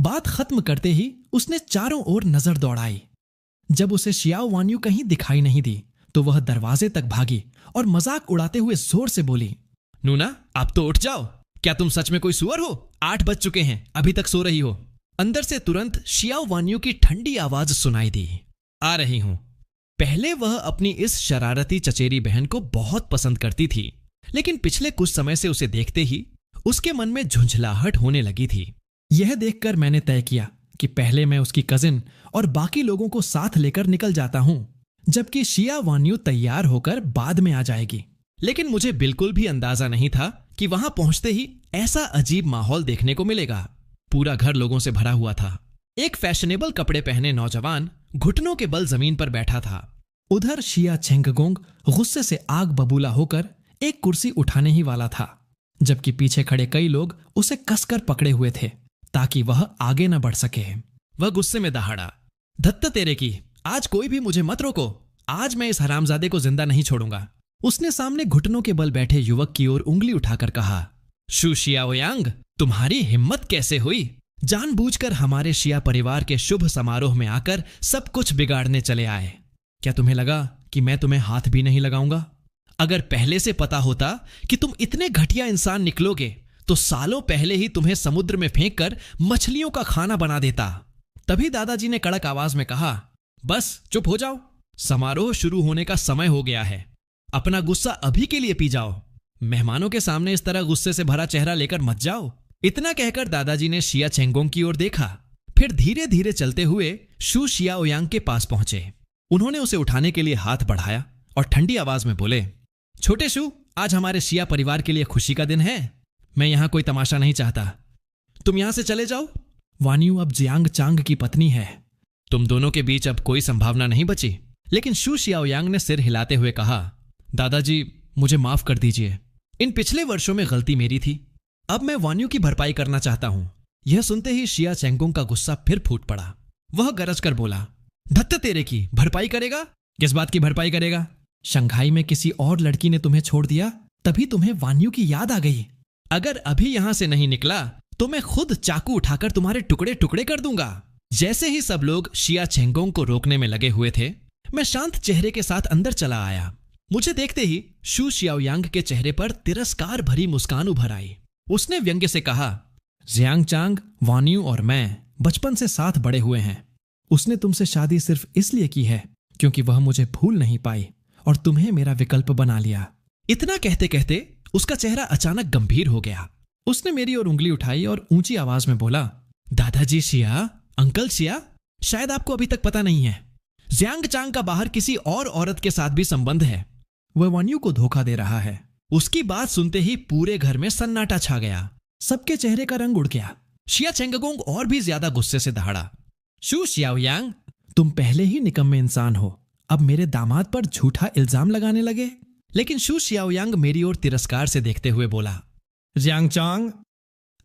बात खत्म करते ही उसने चारों ओर नजर दौड़ाई। जब उसे शियाओ वान्यू कहीं दिखाई नहीं दी तो वह दरवाजे तक भागी और मजाक उड़ाते हुए जोर से बोली, नूना, अब तो उठ जाओ। क्या तुम सच में कोई सुअर हो? 8 बज चुके हैं, अभी तक सो रही हो। अंदर से तुरंत शियाओ वान्यू की ठंडी आवाज सुनाई दी, आ रही हूं। पहले वह अपनी इस शरारती चचेरी बहन को बहुत पसंद करती थी, लेकिन पिछले कुछ समय से उसे देखते ही उसके मन में झुंझलाहट होने लगी थी। यह देखकर मैंने तय किया कि पहले मैं उसकी कजिन और बाकी लोगों को साथ लेकर निकल जाता हूं, जबकि शिया वान्यू तैयार होकर बाद में आ जाएगी। लेकिन मुझे बिल्कुल भी अंदाजा नहीं था कि वहां पहुंचते ही ऐसा अजीब माहौल देखने को मिलेगा। पूरा घर लोगों से भरा हुआ था। एक फैशनेबल कपड़े पहने नौजवान घुटनों के बल जमीन पर बैठा था। उधर शिया चेंगगोंग गुस्से से आग बबूला होकर एक कुर्सी उठाने ही वाला था, जबकि पीछे खड़े कई लोग उसे कसकर पकड़े हुए थे ताकि वह आगे न बढ़ सके। वह गुस्से में दहाड़ा, धत्त तेरे की, आज कोई भी मुझे मत रोको। आज मैं इस हरामजादे को जिंदा नहीं छोड़ूंगा। उसने सामने घुटनों के बल बैठे युवक की ओर उंगली उठाकर कहा, शू शियाओयांग, तुम्हारी हिम्मत कैसे हुई? जानबूझकर हमारे शिया परिवार के शुभ समारोह में आकर सब कुछ बिगाड़ने चले आए। क्या तुम्हें लगा कि मैं तुम्हें हाथ भी नहीं लगाऊंगा? अगर पहले से पता होता कि तुम इतने घटिया इंसान निकलोगे तो सालों पहले ही तुम्हें समुद्र में फेंककर मछलियों का खाना बना देता। तभी दादाजी ने कड़क आवाज में कहा, बस चुप हो जाओ, समारोह शुरू होने का समय हो गया है। अपना गुस्सा अभी के लिए पी जाओ। मेहमानों के सामने इस तरह गुस्से से भरा चेहरा लेकर मत जाओ। इतना कहकर दादाजी ने शिया चेंगोंग की ओर देखा, फिर धीरे धीरे चलते हुए शू शियाओयांग के पास पहुंचे। उन्होंने उसे उठाने के लिए हाथ बढ़ाया और ठंडी आवाज में बोले, छोटे शू, आज हमारे शिया परिवार के लिए खुशी का दिन है। मैं यहां कोई तमाशा नहीं चाहता। तुम यहां से चले जाओ। वान्यू अब जियांग चांग की पत्नी है। तुम दोनों के बीच अब कोई संभावना नहीं बची। लेकिन शू शियाओयांग ने सिर हिलाते हुए कहा, दादाजी, मुझे माफ कर दीजिए। इन पिछले वर्षों में गलती मेरी थी। अब मैं वान्यू की भरपाई करना चाहता हूं। यह सुनते ही शिया चेंगोंग का गुस्सा फिर फूट पड़ा। वह गरज कर बोला, धत्त तेरे की, भरपाई करेगा? किस बात की भरपाई करेगा? शंघाई में किसी और लड़की ने तुम्हें छोड़ दिया, तभी तुम्हें वान्यू की याद आ गई। अगर अभी यहां से नहीं निकला तो मैं खुद चाकू उठाकर तुम्हारे टुकड़े टुकड़े कर दूंगा। जैसे ही सब लोग शिया चेंगोंग को रोकने में लगे हुए थे, मैं शांत चेहरे के साथ अंदर चला आया। मुझे देखते ही शू शियाओयांग के चेहरे पर तिरस्कार भरी मुस्कान उभर आई। उसने व्यंग्य से कहा, जियांग चांग, वान्यू और मैं बचपन से साथ बड़े हुए हैं। उसने तुमसे शादी सिर्फ इसलिए की है क्योंकि वह मुझे भूल नहीं पाई और तुम्हें मेरा विकल्प बना लिया। इतना कहते कहते उसका चेहरा अचानक गंभीर हो गया। उसने मेरी ओर उंगली उठाई और ऊंची आवाज में बोला, दादाजी शिया, अंकल शिया, शायद आपको अभी तक पता नहीं है, जियांग चांग का बाहर किसी और औरत के साथ भी संबंध है। वह वान्यू को धोखा दे रहा है। उसकी बात सुनते ही पूरे घर में सन्नाटा छा गया। सबके चेहरे का रंग उड़ गया। शिया चेंगगोंग और भी ज्यादा गुस्से से दहाड़ा, शू शियाओयांग, तुम पहले ही निकम्मे इंसान हो, अब मेरे दामाद पर झूठा इल्जाम लगाने लगे। लेकिन शू शियाओयांग मेरी ओर तिरस्कार से देखते हुए बोला, जियांग चांग,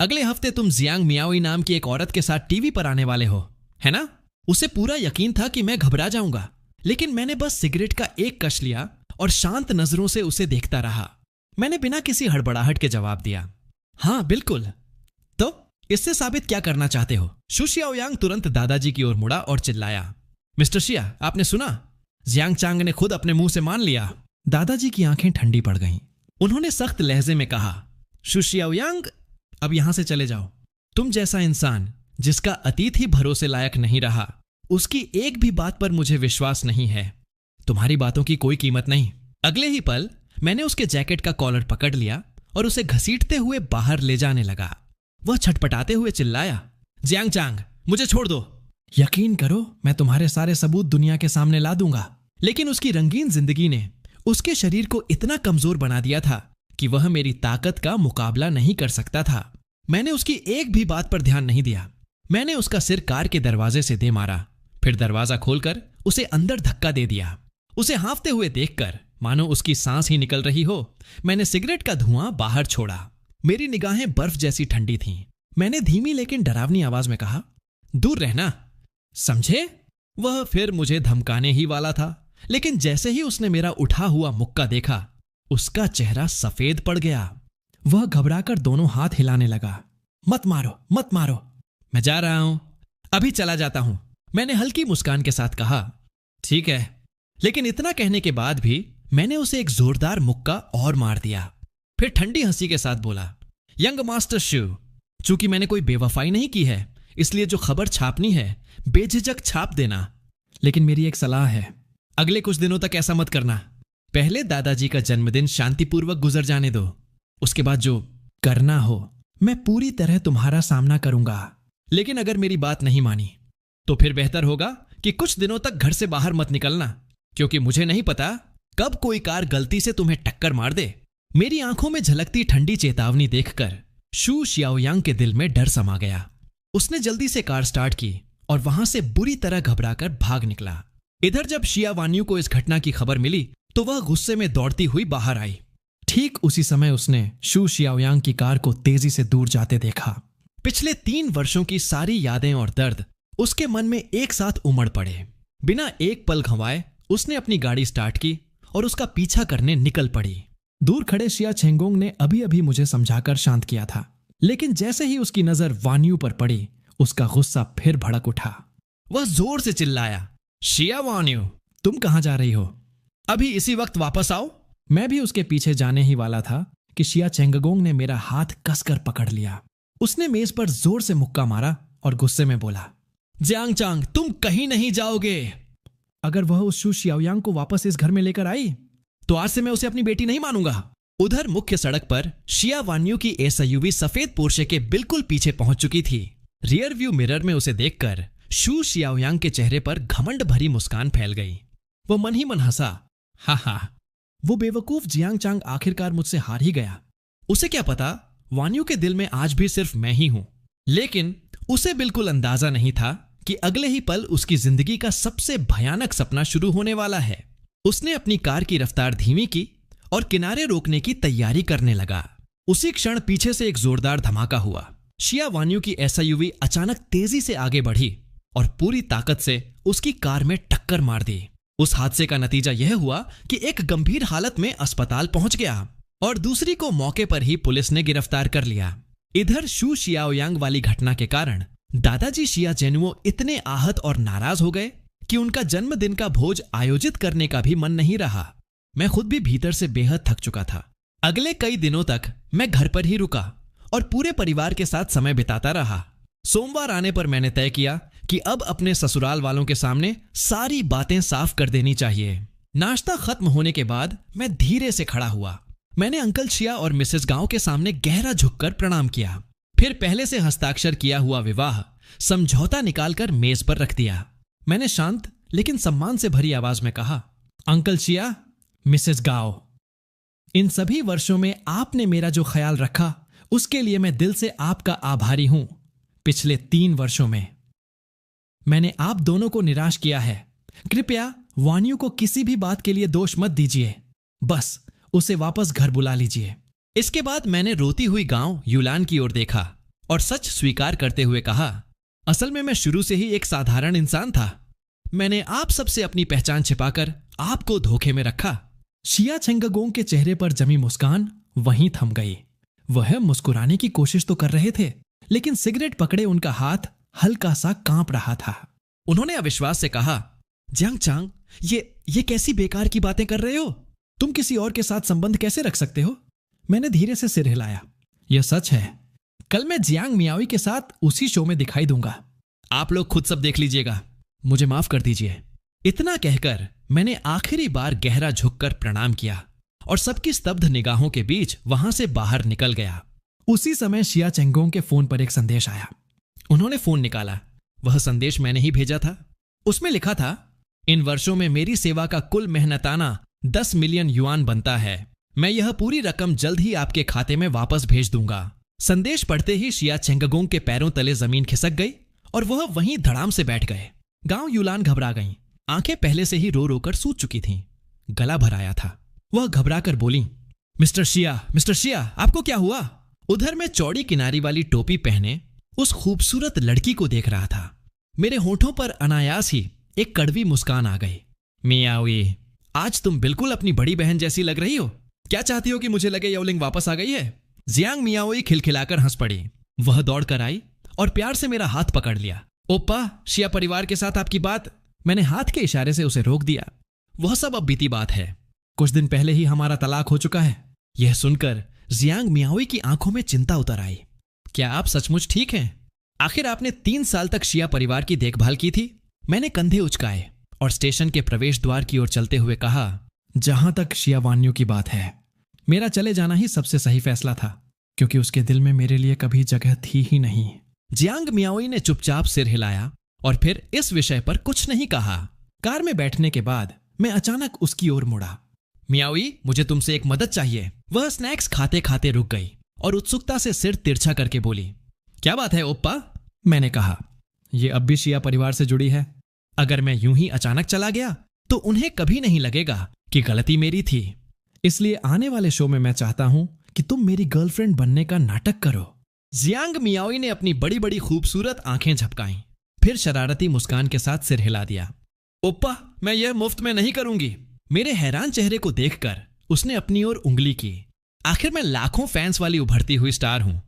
अगले हफ्ते तुम जियांग मियाओई नाम की एक औरत के साथ टीवी पर आने वाले हो, है ना? उसे पूरा यकीन था कि मैं घबरा जाऊंगा, लेकिन मैंने बस सिगरेट का एक कश लिया और शांत नजरों से उसे देखता रहा। मैंने बिना किसी हड़बड़ाहट के जवाब दिया, हाँ बिल्कुल। तो इससे साबित क्या करना चाहते हो? शू शियाओयांग तुरंत दादाजी की ओर मुड़ा और चिल्लाया, मिस्टर शिया, आपने सुना? जियांग चांग ने खुद अपने मुंह से मान लिया। दादाजी की आंखें ठंडी पड़ गईं। उन्होंने सख्त लहजे में कहा, शू शियाओयांग, अब यहां से चले जाओ। तुम जैसा इंसान जिसका अतीत ही भरोसे लायक नहीं रहा, उसकी एक भी बात पर मुझे विश्वास नहीं है। तुम्हारी बातों की कोई कीमत नहीं। अगले ही पल मैंने उसके जैकेट का कॉलर पकड़ लिया और उसे घसीटते हुए बाहर ले जाने लगा। वह छटपटाते हुए चिल्लाया, जियांग चांग, मुझे छोड़ दो। यकीन करो, मैं तुम्हारे सारे सबूत दुनिया के सामने ला दूंगा। लेकिन उसकी रंगीन जिंदगी ने उसके शरीर को इतना कमजोर बना दिया था कि वह मेरी ताकत का मुकाबला नहीं कर सकता था। मैंने उसकी एक भी बात पर ध्यान नहीं दिया। मैंने उसका सिर कार के दरवाजे से दे मारा, फिर दरवाजा खोलकर उसे अंदर धक्का दे दिया। उसे हांफते हुए देखकर मानो उसकी सांस ही निकल रही हो, मैंने सिगरेट का धुआं बाहर छोड़ा। मेरी निगाहें बर्फ जैसी ठंडी थीं। मैंने धीमी लेकिन डरावनी आवाज में कहा, दूर रहना, समझे? वह फिर मुझे धमकाने ही वाला था, लेकिन जैसे ही उसने मेरा उठा हुआ मुक्का देखा, उसका चेहरा सफेद पड़ गया। वह घबराकर दोनों हाथ हिलाने लगा। मत मारो, मत मारो। मैं जा रहा हूं, अभी चला जाता हूं, मैंने हल्की मुस्कान के साथ कहा। ठीक है, लेकिन इतना कहने के बाद भी मैंने उसे एक जोरदार मुक्का और मार दिया। फिर ठंडी हंसी के साथ बोला, यंग मास्टर शिव, चूंकि मैंने कोई बेवफाई नहीं की है, इसलिए जो खबर छापनी है बेझिझक छाप देना। लेकिन मेरी एक सलाह है, अगले कुछ दिनों तक ऐसा मत करना। पहले दादाजी का जन्मदिन शांतिपूर्वक गुजर जाने दो, उसके बाद जो करना हो मैं पूरी तरह तुम्हारा सामना करूंगा। लेकिन अगर मेरी बात नहीं मानी तो फिर बेहतर होगा कि कुछ दिनों तक घर से बाहर मत निकलना, क्योंकि मुझे नहीं पता कब कोई कार गलती से तुम्हें टक्कर मार दे। मेरी आंखों में झलकती ठंडी चेतावनी देखकर शू शियाओयांग के दिल में डर समा गया। उसने जल्दी से कार स्टार्ट की और वहां से बुरी तरह घबराकर भाग निकला। इधर जब शिया वान्यू को इस घटना की खबर मिली तो वह गुस्से में दौड़ती हुई बाहर आई। ठीक उसी समय उसने शू शियाओयांग की कार को तेजी से दूर जाते देखा। पिछले 3 वर्षों की सारी यादें और दर्द उसके मन में एक साथ उमड़ पड़े। बिना एक पल गंवाए उसने अपनी गाड़ी स्टार्ट की और उसका पीछा करने निकल पड़ी। दूर खड़े शिया चेंगोंग ने अभी अभी मुझे समझाकर शांत किया था, लेकिन जैसे ही उसकी नजर वान्यू पर पड़ी उसका गुस्सा फिर भड़क उठा। वह जोर से चिल्लाया, शिया वान्यू, तुम कहां जा रही हो? अभी इसी वक्त वापस आओ। मैं भी उसके पीछे जाने ही वाला था कि शिया चेंगगोंग ने मेरा हाथ कसकर पकड़ लिया। उसने मेज पर जोर से मुक्का मारा और गुस्से में बोला, जियांग चांग, तुम कहीं नहीं जाओगे। अगर वह उस शू शियाओयांग को वापस इस घर में लेकर आई तो आज से मैं उसे अपनी बेटी नहीं मानूंगा। उधर मुख्य सड़क पर शिया वान्यू की एसयूवी सफेद पोर्शे के बिल्कुल पीछे पहुंच चुकी थी। रियर व्यू मिरर में उसे देखकर शू शियाओयांग के चेहरे पर घमंड भरी मुस्कान फैल गई। वो मन ही मन हंसा, हा, वो बेवकूफ जियांग चांग आखिरकार मुझसे हार ही गया। उसे क्या पता वान्यू के दिल में आज भी सिर्फ मैं ही हूं। लेकिन उसे बिल्कुल अंदाजा नहीं था कि अगले ही पल उसकी जिंदगी का सबसे भयानक सपना शुरू होने वाला है। उसने अपनी कार की रफ्तार धीमी की और किनारे रोकने की तैयारी करने लगा। उसी क्षण पीछे से एक जोरदार धमाका हुआ। शिया वान्यू की एसयूवी अचानक तेजी से आगे बढ़ी और पूरी ताकत से उसकी कार में टक्कर मार दी। उस हादसे का नतीजा यह हुआ कि एक गंभीर हालत में अस्पताल पहुंच गया और दूसरी को मौके पर ही पुलिस ने गिरफ्तार कर लिया। इधर शू शियाओयांग वाली घटना के कारण दादाजी शिया जेनुओ इतने आहत और नाराज हो गए कि उनका जन्मदिन का भोज आयोजित करने का भी मन नहीं रहा। मैं खुद भी भीतर से बेहद थक चुका था। अगले कई दिनों तक मैं घर पर ही रुका और पूरे परिवार के साथ समय बिताता रहा। सोमवार आने पर मैंने तय किया कि अब अपने ससुराल वालों के सामने सारी बातें साफ कर देनी चाहिए। नाश्ता खत्म होने के बाद मैं धीरे से खड़ा हुआ। मैंने अंकल शिया और मिसेस गांव के सामने गहरा झुककर प्रणाम किया। फिर पहले से हस्ताक्षर किया हुआ विवाह समझौता निकालकर मेज पर रख दिया। मैंने शांत लेकिन सम्मान से भरी आवाज में कहा, अंकल शिया, मिसेस गांव, इन सभी वर्षों में आपने मेरा जो ख्याल रखा उसके लिए मैं दिल से आपका आभारी हूं। पिछले 3 वर्षों में मैंने आप दोनों को निराश किया है। कृपया वान्यू को किसी भी बात के लिए दोष मत दीजिए, बस उसे वापस घर बुला लीजिए। इसके बाद मैंने रोती हुई गांव यूलान की ओर देखा और सच स्वीकार करते हुए कहा, असल में मैं शुरू से ही एक साधारण इंसान था। मैंने आप सबसे अपनी पहचान छिपाकर आपको धोखे में रखा। शिया चेंगगोंग के चेहरे पर जमी मुस्कान वहीं थम गई। वह मुस्कुराने की कोशिश तो कर रहे थे, लेकिन सिगरेट पकड़े उनका हाथ हल्का सा कांप रहा था। उन्होंने अविश्वास से कहा, जियांग चांग, ये कैसी बेकार की बातें कर रहे हो? तुम किसी और के साथ संबंध कैसे रख सकते हो? मैंने धीरे से सिर हिलाया। यह सच है, कल मैं जियांग मियाओई के साथ उसी शो में दिखाई दूंगा। आप लोग खुद सब देख लीजिएगा, मुझे माफ कर दीजिए। इतना कहकर मैंने आखिरी बार गहरा झुककर प्रणाम किया और सबकी स्तब्ध निगाहों के बीच वहां से बाहर निकल गया। उसी समय शिया चेंगोंग के फोन पर एक संदेश आया। उन्होंने फोन निकाला। वह संदेश मैंने ही भेजा था। उसमें लिखा था, इन वर्षों में मेरी सेवा का कुल मेहनताना 10 मिलियन युआन बनता है। मैं यह पूरी रकम जल्द ही आपके खाते में वापस भेज दूंगा। संदेश पढ़ते ही शिया चेंगगोंग के पैरों तले जमीन खिसक गई और वह वहीं धड़ाम से बैठ गए। गांव यूलान घबरा गईं। आंखें पहले से ही रो रोकर सूज चुकी थीं। गला भर आया था। वह घबराकर बोली, मिस्टर शिया, आपको क्या हुआ? उधर मैं चौड़ी किनारी वाली टोपी पहने उस खूबसूरत लड़की को देख रहा था। मेरे होठों पर अनायास ही एक कड़वी मुस्कान आ गई। मियाओई, आज तुम बिल्कुल अपनी बड़ी बहन जैसी लग रही हो। क्या चाहती हो कि मुझे लगे याओलिंग वापस आ गई है? जियांग मियाओई खिलखिलाकर हंस पड़ी। वह दौड़कर आई और प्यार से मेरा हाथ पकड़ लिया। ओप्पा, शिया परिवार के साथ आपकी बात। मैंने हाथ के इशारे से उसे रोक दिया। वह सब अब बीती बात है। कुछ दिन पहले ही हमारा तलाक हो चुका है। यह सुनकर जियांग मियाओई की आंखों में चिंता उतर आई। क्या आप सचमुच ठीक हैं? आखिर आपने 3 साल तक शिया परिवार की देखभाल की थी। मैंने कंधे उचकाए और स्टेशन के प्रवेश द्वार की ओर चलते हुए कहा, जहां तक शिया वान्यू की बात है, मेरा चले जाना ही सबसे सही फैसला था, क्योंकि उसके दिल में मेरे लिए कभी जगह थी ही नहीं। जियांग मियाओई ने चुपचाप सिर हिलाया और फिर इस विषय पर कुछ नहीं कहा। कार में बैठने के बाद मैं अचानक उसकी ओर मुड़ा। मियाओई, मुझे तुमसे एक मदद चाहिए। वह स्नैक्स खाते खाते रुक गई और उत्सुकता से सिर तिरछा करके बोली, क्या बात है ओप्पा? मैंने कहा, यह अब भी शिया परिवार से जुड़ी है। अगर मैं यूं ही अचानक चला गया तो उन्हें कभी नहीं लगेगा कि गलती मेरी थी। इसलिए आने वाले शो में मैं चाहता हूं कि तुम मेरी गर्लफ्रेंड बनने का नाटक करो। जियांग मियाओई ने अपनी बड़ी बड़ी खूबसूरत आंखें झपकाईं, फिर शरारती मुस्कान के साथ सिर हिला दिया। ओप्पा, मैं यह मुफ्त में नहीं करूंगी। मेरे हैरान चेहरे को देखकर उसने अपनी ओर उंगली की। आखिर मैं लाखों फैंस वाली उभरती हुई स्टार हूं।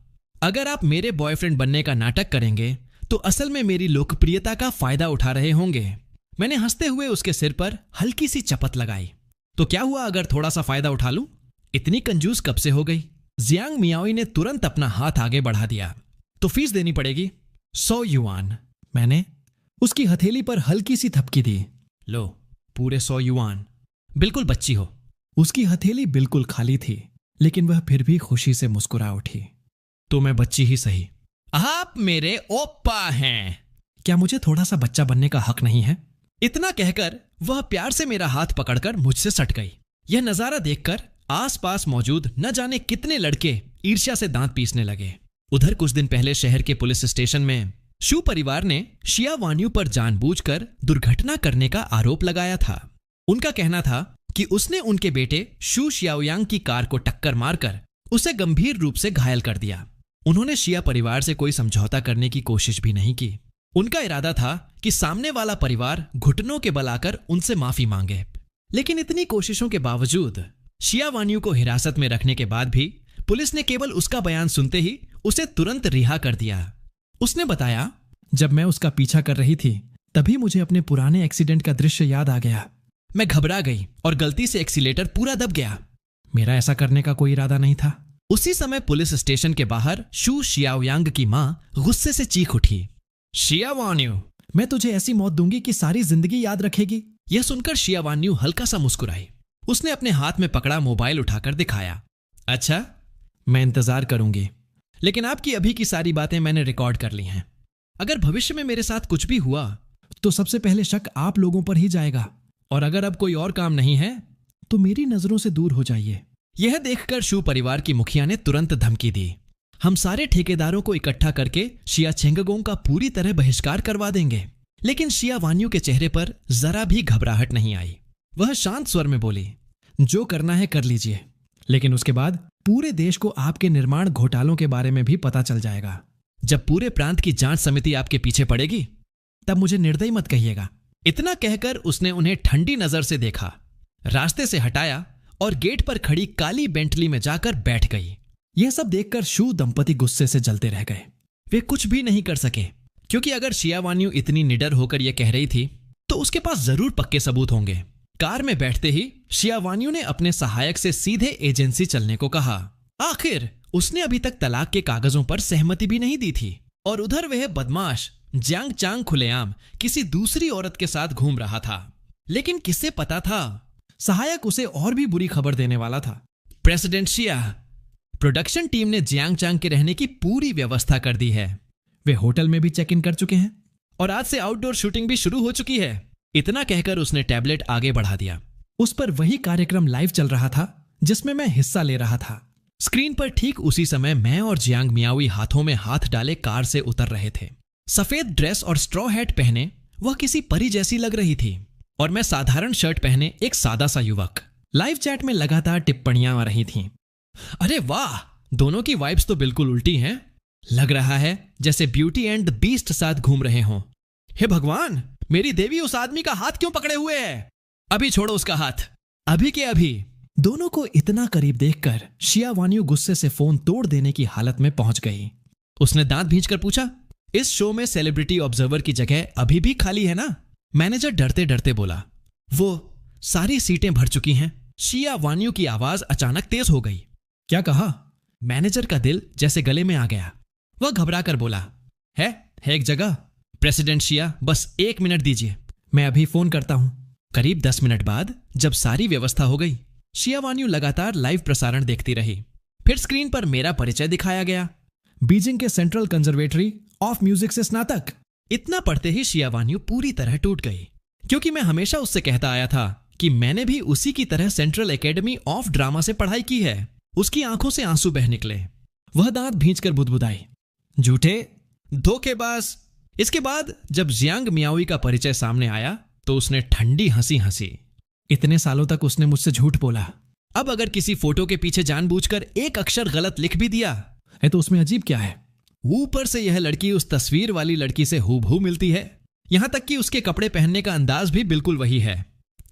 अगर आप मेरे बॉयफ्रेंड बनने का नाटक करेंगे तो असल में मेरी लोकप्रियता का फायदा उठा रहे होंगे। मैंने हंसते हुए उसके सिर पर हल्की सी चपत लगाई। तो क्या हुआ अगर थोड़ा सा फायदा उठा लूं? इतनी कंजूस कब से हो गई? जियांग मियाओई ने तुरंत अपना हाथ आगे बढ़ा दिया। तो फीस देनी पड़ेगी 100 युआन। मैंने उसकी हथेली पर हल्की सी थपकी दी। लो, पूरे 100 युआन। बिल्कुल बच्ची हो। उसकी हथेली बिल्कुल खाली थी, लेकिन वह फिर भी खुशी से मुस्कुरा उठी। तो मैं बच्ची ही सही, आप मेरे ओप्पा हैं। क्या मुझे थोड़ा सा बच्चा बनने का हक नहीं है? इतना कहकर वह प्यार से मेरा हाथ पकड़कर मुझसे सट गई। यह नजारा देखकर आसपास मौजूद न जाने कितने लड़के ईर्ष्या से दांत पीसने लगे। उधर कुछ दिन पहले शहर के पुलिस स्टेशन में शू परिवार ने शिया वान्यू पर जानबूझकर दुर्घटना करने का आरोप लगाया था। उनका कहना था कि उसने उनके बेटे शू शियाओयांग की कार को टक्कर मारकर उसे गंभीर रूप से घायल कर दिया। उन्होंने शिया परिवार से कोई समझौता करने की कोशिश भी नहीं की। उनका इरादा था कि सामने वाला परिवार घुटनों के बल आकर उनसे माफी मांगे। लेकिन इतनी कोशिशों के बावजूद शिया वान्यू को हिरासत में रखने के बाद भी पुलिस ने केवल उसका बयान सुनते ही उसे तुरंत रिहा कर दिया। उसने बताया, जब मैं उसका पीछा कर रही थी तभी मुझे अपने पुराने एक्सीडेंट का दृश्य याद आ गया। मैं घबरा गई और गलती से एक्सीलेटर पूरा दब गया। मेरा ऐसा करने का कोई इरादा नहीं था। उसी समय पुलिस स्टेशन के बाहर शू शियाओयांग की मां गुस्से से चीख उठी, शिया वान्यू, मैं तुझे ऐसी मौत दूंगी कि सारी जिंदगी याद रखेगी। यह सुनकर शिया वान्यू हल्का सा मुस्कुराई। उसने अपने हाथ में पकड़ा मोबाइल उठाकर दिखाया। अच्छा, मैं इंतजार करूंगी, लेकिन आपकी अभी की सारी बातें मैंने रिकॉर्ड कर ली हैं। अगर भविष्य में मेरे साथ कुछ भी हुआ तो सबसे पहले शक आप लोगों पर ही जाएगा, और अगर अब कोई और काम नहीं है तो मेरी नजरों से दूर हो जाइए। यह देखकर शू परिवार की मुखिया ने तुरंत धमकी दी, हम सारे ठेकेदारों को इकट्ठा करके शिया छेंगगोंग का पूरी तरह बहिष्कार करवा देंगे। लेकिन शिया वान्यू के चेहरे पर जरा भी घबराहट नहीं आई। वह शांत स्वर में बोली, जो करना है कर लीजिए, लेकिन उसके बाद पूरे देश को आपके निर्माण घोटालों के बारे में भी पता चल जाएगा। जब पूरे प्रांत की जांच समिति आपके पीछे पड़ेगी तब मुझे निर्दयी मत कहिएगा। इतना कहकर उसने उन्हें ठंडी नजर से देखा, रास्ते से हटाया और गेट पर खड़ी काली बेंटली में जाकर बैठ गई। यह सब देखकर शू दंपति गुस्से से जलते रह गए। वे कुछ भी नहीं कर सके, क्योंकि अगर शिया वान्यू इतनी निडर होकर यह कह रही थी तो उसके पास जरूर पक्के सबूत होंगे। कार में बैठते ही शिया वान्यू ने अपने सहायक से सीधे एजेंसी चलने को कहा। आखिर उसने अभी तक तलाक के कागजों पर सहमति भी नहीं दी थी, और उधर वह बदमाश जियांग चांग खुलेआम किसी दूसरी औरत के साथ घूम रहा था। लेकिन किसे पता था, सहायक उसे और भी बुरी खबर देने वाला था। प्रेसिडेंट शिया, प्रोडक्शन टीम ने जियांग चांग के रहने की पूरी व्यवस्था कर दी है। वे होटल में भी चेक इन कर चुके हैं और आज से आउटडोर शूटिंग भी शुरू हो चुकी है। इतना कहकर उसने टैबलेट आगे बढ़ा दिया। उस पर वही कार्यक्रम लाइव चल रहा था जिसमें मैं हिस्सा ले रहा था। स्क्रीन पर ठीक उसी समय मैं और जियांग मियाओई हाथों में हाथ डाले कार से उतर रहे थे। सफेद ड्रेस और स्ट्रॉ हैट पहने वह किसी परी जैसी लग रही थी, और मैं साधारण शर्ट पहने एक सादा सा युवक। लाइव चैट में लगातार टिप्पणियां आ रही थीं। अरे वाह, दोनों की वाइब्स तो बिल्कुल उल्टी हैं। लग रहा है जैसे ब्यूटी एंड द बीस्ट साथ घूम रहे हों। हे भगवान, मेरी देवी उस आदमी का हाथ क्यों पकड़े हुए है? अभी छोड़ो उसका हाथ, अभी के अभी। दोनों को इतना करीब देखकर शिया वान्यू गुस्से से फोन तोड़ देने की हालत में पहुंच गई। उसने दांत भींचकर पूछा, इस शो में सेलिब्रिटी ऑब्जर्वर की जगह अभी भी खाली है ना? मैनेजर डरते डरते बोला। वो सारी सीटें भर चुकी हैं। शिया वान्यू की आवाज अचानक तेज हो गई। क्या कहा? मैनेजर का दिल जैसे गले में आ गया। वह घबरा कर बोला, है एक जगह। प्रेसिडेंट शिया, बस 1 मिनट दीजिए, मैं अभी फोन करता हूं। करीब 10 मिनट बाद जब सारी व्यवस्था हो गई, शिया वान्यू लगातार लाइव प्रसारण देखती रही। फिर स्क्रीन पर मेरा परिचय दिखाया गया। बीजिंग के सेंट्रल कंजर्वेटरी ऑफ म्यूजिक से स्नातक। इतना पढ़ते ही शिया वान्यू पूरी तरह टूट गई, क्योंकि मैं हमेशा उससे कहता आया था कि मैंने भी उसी की तरह सेंट्रल एकेडमी ऑफ ड्रामा से पढ़ाई की है। उसकी आंखों से आंसू बह निकले। वह दांत भींचकर बुदबुदाई, झूठे, धोखेबाज। इसके बाद जब जियांग मियाओई का परिचय सामने आया तो उसने ठंडी हंसी हंसी। इतने सालों तक उसने मुझसे झूठ बोला, अब अगर किसी फोटो के पीछे जानबूझकर एक अक्षर गलत लिख भी दिया है तो उसमें अजीब क्या है? ऊपर से यह लड़की उस तस्वीर वाली लड़की से हूबहू मिलती है, यहां तक कि उसके कपड़े पहनने का अंदाज भी बिल्कुल वही है।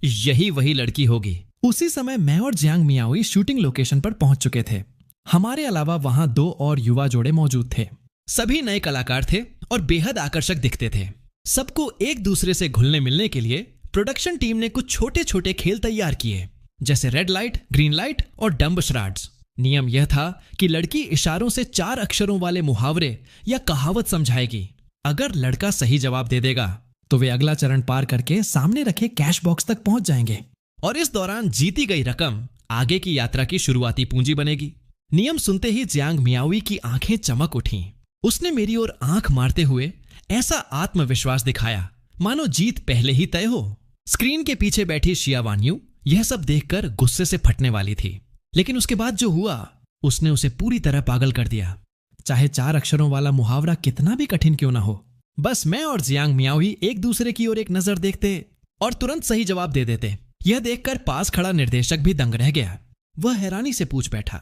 यही वही लड़की होगी। उसी समय मैं और जियांग मियाओई शूटिंग लोकेशन पर पहुंच चुके थे। हमारे अलावा वहां 2 और युवा जोड़े मौजूद थे। सभी नए कलाकार थे और बेहद आकर्षक दिखते थे। सबको एक दूसरे से घुलने मिलने के लिए प्रोडक्शन टीम ने कुछ छोटे छोटे खेल तैयार किए, जैसे रेड लाइट, ग्रीन लाइट और डम्ब श्राड्स। नियम यह था कि लड़की इशारों से 4 अक्षरों वाले मुहावरे या कहावत समझाएगी। अगर लड़का सही जवाब दे देगा तो वे अगला चरण पार करके सामने रखे कैश बॉक्स तक पहुंच जाएंगे और इस दौरान जीती गई रकम आगे की यात्रा की शुरुआती पूंजी बनेगी। नियम सुनते ही जियांग मियाओई की आंखें चमक उठीं। उसने मेरी ओर आंख मारते हुए ऐसा आत्मविश्वास दिखाया मानो जीत पहले ही तय हो। स्क्रीन के पीछे बैठी शिया वान्यू यह सब देखकर गुस्से से फटने वाली थी, लेकिन उसके बाद जो हुआ उसने उसे पूरी तरह पागल कर दिया। चाहे 4 अक्षरों वाला मुहावरा कितना भी कठिन क्यों ना हो, बस मैं और जियांग मियाओई एक दूसरे की ओर एक नजर देखते और तुरंत सही जवाब दे देते। यह देखकर पास खड़ा निर्देशक भी दंग रह गया। वह हैरानी से पूछ बैठा,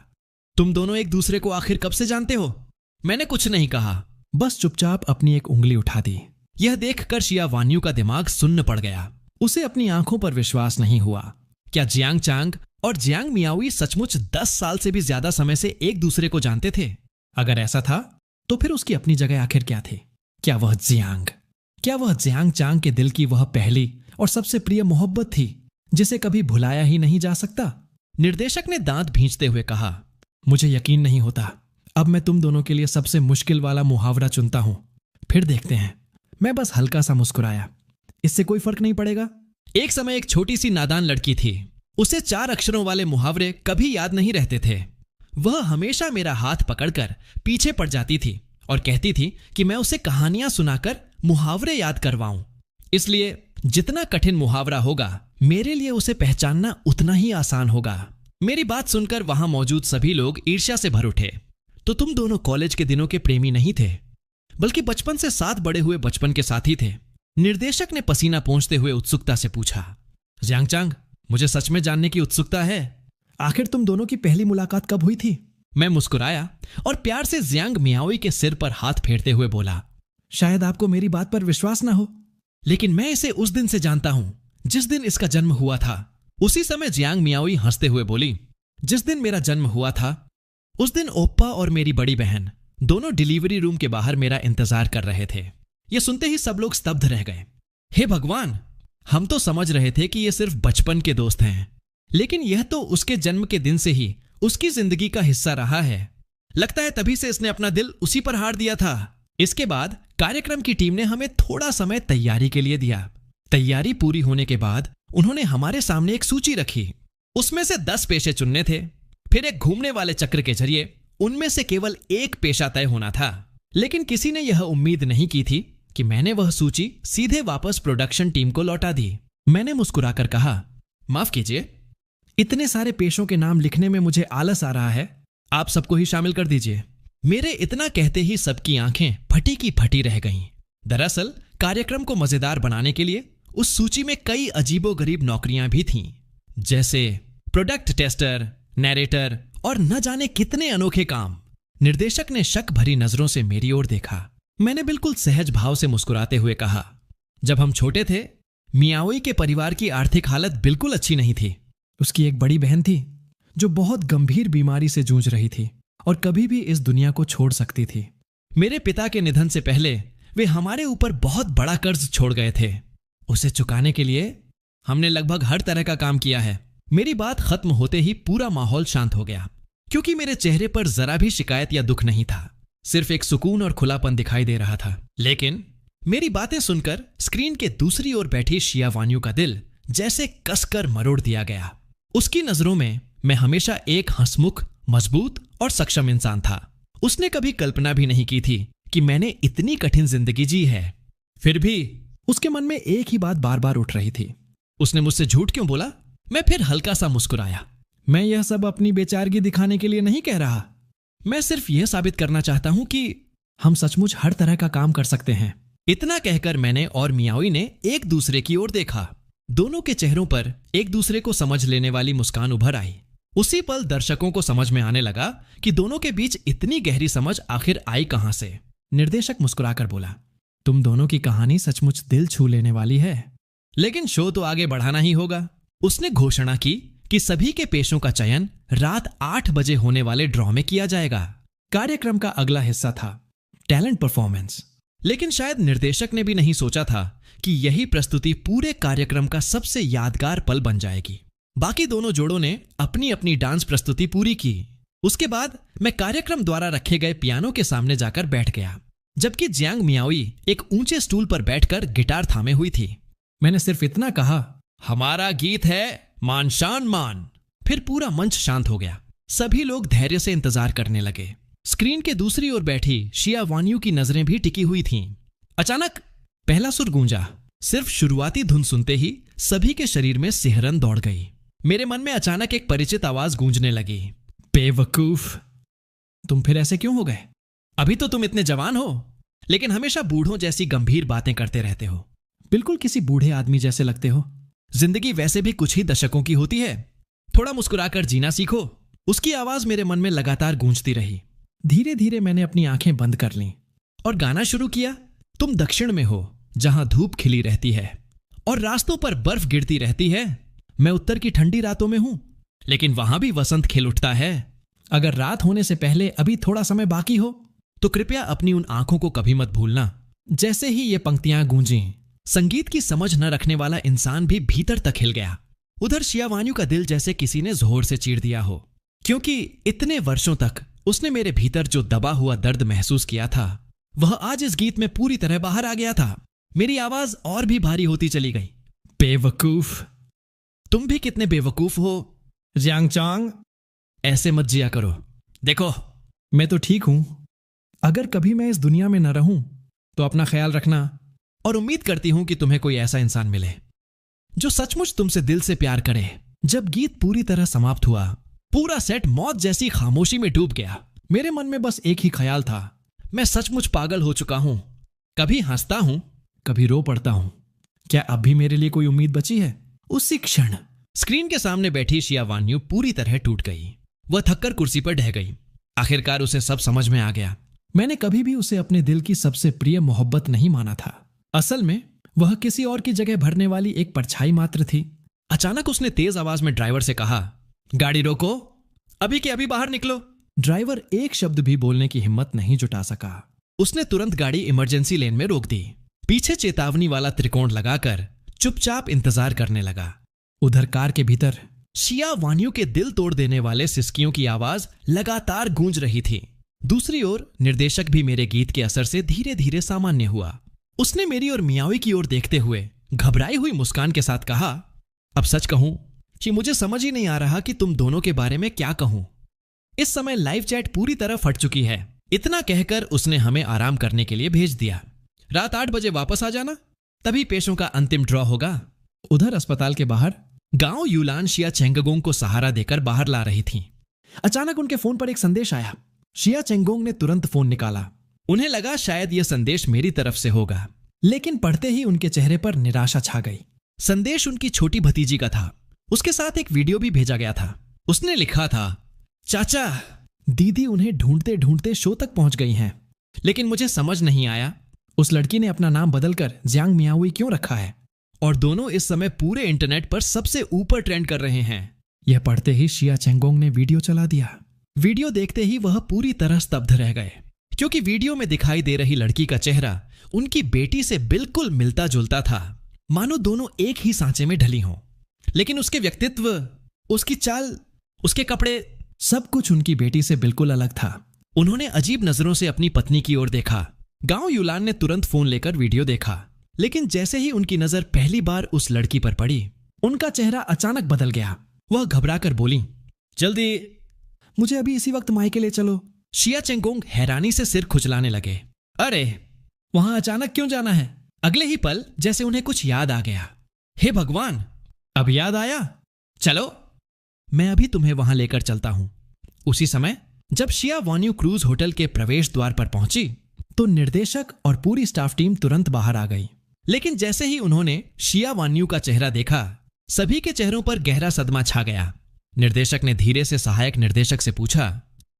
तुम दोनों एक दूसरे को आखिर कब से जानते हो? मैंने कुछ नहीं कहा, बस चुपचाप अपनी एक उंगली उठा दी। यह देखकर शिया वान्यू का दिमाग सुन्न पड़ गया। उसे अपनी आंखों पर विश्वास नहीं हुआ। क्या जियांग चांग और जियांग मियाओई सचमुच 10 साल से भी ज्यादा समय से एक दूसरे को जानते थे? अगर ऐसा था तो फिर उसकी अपनी जगह आखिर क्या थी? क्या वह जियांग चांग के दिल की वह पहली और सबसे प्रिय मोहब्बत थी जिसे कभी भुलाया ही नहीं जा सकता? निर्देशक ने दांत भींचते हुए कहा, मुझे यकीन नहीं होता। अब मैं तुम दोनों के लिए सबसे मुश्किल वाला मुहावरा चुनता हूं, फिर देखते हैं। मैं बस हल्का सा मुस्कुराया, इससे कोई फर्क नहीं पड़ेगा। एक समय एक छोटी सी नादान लड़की थी। उसे 4 अक्षरों वाले मुहावरे कभी याद नहीं रहते थे। वह हमेशा मेरा हाथ पकड़कर पीछे पड़ जाती थी और कहती थी कि मैं उसे कहानियां सुनाकर मुहावरे याद करवाऊं। इसलिए जितना कठिन मुहावरा होगा मेरे लिए उसे पहचानना उतना ही आसान होगा। मेरी बात सुनकर वहां मौजूद सभी लोग ईर्ष्या से भर उठे। तो तुम दोनों कॉलेज के दिनों के प्रेमी नहीं थे, बल्कि बचपन से साथ बड़े हुए बचपन के साथी थे। निर्देशक ने पसीना पोंछते हुए उत्सुकता से पूछा। जियांग चांग, मुझे सच में जानने की उत्सुकता है। आखिर तुम दोनों की पहली मुलाकात कब हुई थी? मैं मुस्कुराया और प्यार से जियांग मियाओई के सिर पर हाथ फेरते हुए बोला, शायद आपको मेरी बात पर विश्वास ना हो, लेकिन मैं इसे उस दिन से जानता हूं जिस दिन इसका जन्म हुआ था। उसी समय जियांग मियाओई हंसते हुए बोली, जिस दिन मेरा जन्म हुआ था उस दिन ओप्पा और मेरी बड़ी बहन दोनों डिलीवरी रूम के बाहर मेरा इंतजार कर रहे थे। यह सुनते ही सब लोग स्तब्ध रह गए। हे भगवान, हम तो समझ रहे थे कि ये सिर्फ बचपन के दोस्त हैं, लेकिन यह तो उसके जन्म के दिन से ही उसकी जिंदगी का हिस्सा रहा है। लगता है तभी से इसने अपना दिल उसी पर हार दिया था। इसके बाद कार्यक्रम की टीम ने हमें थोड़ा समय तैयारी के लिए दिया। तैयारी पूरी होने के बाद उन्होंने हमारे सामने एक सूची रखी। उसमें से 10 पेशे चुनने थे। फिर एक घूमने वाले चक्र के जरिए उनमें से केवल एक पेशा तय होना था। लेकिन किसी ने यह उम्मीद नहीं की थी कि मैंने वह सूची सीधे वापस प्रोडक्शन टीम को लौटा दी। मैंने मुस्कुराकर कहा, माफ कीजिए, इतने सारे पेशों के नाम लिखने में मुझे आलस आ रहा है। आप सबको ही शामिल कर दीजिए। मेरे इतना कहते ही सबकी आंखें फटी की फटी रह गईं। दरअसल कार्यक्रम को मजेदार बनाने के लिए उस सूची में कई अजीबोगरीब नौकरियां भी थीं, जैसे प्रोडक्ट टेस्टर, नैरेटर और न जाने कितने अनोखे काम। निर्देशक ने शक भरी नजरों से मेरी ओर देखा। मैंने बिल्कुल सहज भाव से मुस्कुराते हुए कहा, जब हम छोटे थे मियाओई के परिवार की आर्थिक हालत बिल्कुल अच्छी नहीं थी। उसकी एक बड़ी बहन थी जो बहुत गंभीर बीमारी से जूझ रही थी और कभी भी इस दुनिया को छोड़ सकती थी। मेरे पिता के निधन से पहले वे हमारे ऊपर बहुत बड़ा कर्ज छोड़ गए थे। उसे चुकाने के लिए हमने लगभग हर तरह का काम किया है। मेरी बात खत्म होते ही पूरा माहौल शांत हो गया, क्योंकि मेरे चेहरे पर जरा भी शिकायत या दुख नहीं था, सिर्फ एक सुकून और खुलापन दिखाई दे रहा था। लेकिन मेरी बातें सुनकर स्क्रीन के दूसरी ओर बैठी शिया वान्यू का दिल जैसे कसकर मरोड़ दिया गया। उसकी नजरों में मैं हमेशा एक हंसमुख, मजबूत और सक्षम इंसान था। उसने कभी कल्पना भी नहीं की थी कि मैंने इतनी कठिन जिंदगी जी है। फिर भी उसके मन में एक ही बात बार बार उठ रही थी, उसने मुझसे झूठ क्यों बोला? मैं फिर हल्का सा मुस्कुराया। मैं यह सब अपनी बेचारगी दिखाने के लिए नहीं कह रहा। मैं सिर्फ यह साबित करना चाहता हूं कि हम सचमुच हर तरह का काम कर सकते हैं। इतना कहकर मैंने और मियाओई ने एक दूसरे की ओर देखा। दोनों के चेहरों पर एक दूसरे को समझ लेने वाली मुस्कान उभर आई। उसी पल दर्शकों को समझ में आने लगा कि दोनों के बीच इतनी गहरी समझ आखिर आई कहां से। निर्देशक मुस्कुराकर बोला, तुम दोनों की कहानी सचमुच दिल छू लेने वाली है, लेकिन शो तो आगे बढ़ाना ही होगा। उसने घोषणा की कि सभी के पेशों का चयन रात 8 बजे होने वाले ड्रॉ में किया जाएगा। कार्यक्रम का अगला हिस्सा था टैलेंट परफॉर्मेंस। लेकिन शायद निर्देशक ने भी नहीं सोचा था कि यही प्रस्तुति पूरे कार्यक्रम का सबसे यादगार पल बन जाएगी। बाकी दोनों जोड़ों ने अपनी अपनी डांस प्रस्तुति पूरी की। उसके बाद मैं कार्यक्रम द्वारा रखे गए पियानो के सामने जाकर बैठ गया, जबकि जियांग मियाओई एक ऊंचे स्टूल पर बैठकर गिटार थामे हुई थी। मैंने सिर्फ इतना कहा, हमारा गीत है मान शान मान। फिर पूरा मंच शांत हो गया। सभी लोग धैर्य से इंतजार करने लगे। स्क्रीन के दूसरी ओर बैठी शिया वान्यू की नजरें भी टिकी हुई थीं। अचानक पहला सुर गूंजा। सिर्फ शुरुआती धुन सुनते ही सभी के शरीर में सिहरन दौड़ गई। मेरे मन में अचानक एक परिचित आवाज गूंजने लगी, बेवकूफ, तुम फिर ऐसे क्यों हो गए? अभी तो तुम इतने जवान हो, लेकिन हमेशा बूढ़ों जैसी गंभीर बातें करते रहते हो। बिल्कुल किसी बूढ़े आदमी जैसे लगते हो। जिंदगी वैसे भी कुछ ही दशकों की होती है, थोड़ा मुस्कुराकर जीना सीखो। उसकी आवाज मेरे मन में लगातार गूंजती रही। धीरे धीरे मैंने अपनी आंखें बंद कर लीं और गाना शुरू किया। तुम दक्षिण में हो, जहां धूप खिली रहती है और रास्तों पर बर्फ गिरती रहती है। मैं उत्तर की ठंडी रातों में हूं, लेकिन वहां भी वसंत खिल उठता है। अगर रात होने से पहले अभी थोड़ा समय बाकी हो तो कृपया अपनी उन आंखों को कभी मत भूलना। जैसे ही ये पंक्तियां गूंजी, संगीत की समझ न रखने वाला इंसान भी भीतर तक हिल गया। उधर शिया वान्यू का दिल जैसे किसी ने जोर से चीर दिया हो, क्योंकि इतने वर्षों तक उसने मेरे भीतर जो दबा हुआ दर्द महसूस किया था, वह आज इस गीत में पूरी तरह बाहर आ गया था। मेरी आवाज और भी भारी होती चली गई। बेवकूफ, तुम भी कितने बेवकूफ हो जियांग चांग। ऐसे मत जिया करो। देखो, मैं तो ठीक हूं। अगर कभी मैं इस दुनिया में न रहूं तो अपना ख्याल रखना, और उम्मीद करती हूं कि तुम्हें कोई ऐसा इंसान मिले जो सचमुच तुमसे दिल से प्यार करे। जब गीत पूरी तरह समाप्त हुआ, पूरा सेट मौत जैसी खामोशी में डूब गया। मेरे मन में बस एक ही ख्याल था, मैं सचमुच पागल हो चुका हूं। कभी हंसता हूं, कभी रो पड़ता हूं। क्या अब भी मेरे लिए कोई उम्मीद बची है? उसी क्षण स्क्रीन के सामने बैठी शिया वान्यू पूरी तरह टूट गई। वह थककर कुर्सी पर ढह गई। आखिरकार उसे सब समझ में आ गया। मैंने कभी भी उसे अपने दिल की सबसे प्रिय मोहब्बत नहीं माना था। असल में वह किसी और की जगह भरने वाली एक परछाई मात्र थी। अचानक उसने तेज आवाज में ड्राइवर से कहा, गाड़ी रोको, अभी के अभी बाहर निकलो। ड्राइवर एक शब्द भी बोलने की हिम्मत नहीं जुटा सका। उसने तुरंत गाड़ी इमरजेंसी लेन में रोक दी। पीछे चेतावनी वाला त्रिकोण लगाकर चुपचाप इंतजार करने लगा। उधर कार के भीतर शिया वान्यू के दिल तोड़ देने वाले सिसकियों की आवाज लगातार गूंज रही थी। दूसरी ओर निर्देशक भी मेरे गीत के असर से धीरे धीरे सामान्य हुआ। उसने मेरी और मियाओई की ओर देखते हुए घबराई हुई मुस्कान के साथ कहा, अब सच कहूं कि मुझे समझ ही नहीं आ रहा कि तुम दोनों के बारे में क्या कहूं। इस समय लाइव चैट पूरी तरह फट चुकी है। इतना कहकर उसने हमें आराम करने के लिए भेज दिया। रात 8 बजे वापस आ जाना, तभी पेशों का अंतिम ड्रॉ होगा। उधर अस्पताल के बाहर गांव यूलान शिया चेंगगोंग को सहारा देकर बाहर ला रही थी। अचानक उनके फोन पर एक संदेश आया। शिया चेंगगोंग ने तुरंत फोन निकाला। उन्हें लगा शायद यह संदेश मेरी तरफ से होगा, लेकिन पढ़ते ही उनके चेहरे पर निराशा छा गई। संदेश उनकी छोटी भतीजी का था। उसके साथ एक वीडियो भी भेजा गया था। उसने लिखा था, चाचा, दीदी उन्हें ढूंढते ढूंढते शो तक पहुंच गई हैं, लेकिन मुझे समझ नहीं आया उस लड़की ने अपना नाम बदलकर जियांग मियाओई क्यों रखा है, और दोनों इस समय पूरे इंटरनेट पर सबसे ऊपर ट्रेंड कर रहे हैं। यह पढ़ते ही शिया चेंगगोंग ने वीडियो चला दिया। वीडियो देखते ही वह पूरी तरह स्तब्ध रह गए, क्योंकि वीडियो में दिखाई दे रही लड़की का चेहरा उनकी बेटी से बिल्कुल मिलता जुलता था, मानो दोनों एक ही सांचे में ढली हों। लेकिन उसके व्यक्तित्व, उसकी चाल, उसके कपड़े, सब कुछ उनकी बेटी से बिल्कुल अलग था। उन्होंने अजीब नजरों से अपनी पत्नी की ओर देखा। गांव युलान ने तुरंत फोन लेकर वीडियो देखा, लेकिन जैसे ही उनकी नजर पहली बार उस लड़की पर पड़ी, उनका चेहरा अचानक बदल गया। वह घबराकर बोली, जल्दी मुझे अभी इसी वक्त मायके ले चलो। शिया चेंगोंग हैरानी से सिर खुजलाने लगे। अरे, वहां अचानक क्यों जाना है? अगले ही पल जैसे उन्हें कुछ याद आ गया। हे भगवान, अब याद आया? चलो, मैं अभी तुम्हें वहां लेकर चलता हूं। उसी समय जब शिया वान्यू क्रूज होटल के प्रवेश द्वार पर पहुंची तो निर्देशक और पूरी स्टाफ टीम तुरंत बाहर आ गई। लेकिन जैसे ही उन्होंने शिया वान्यू का चेहरा देखा, सभी के चेहरों पर गहरा सदमा छा गया। निर्देशक ने धीरे से सहायक निर्देशक से पूछा,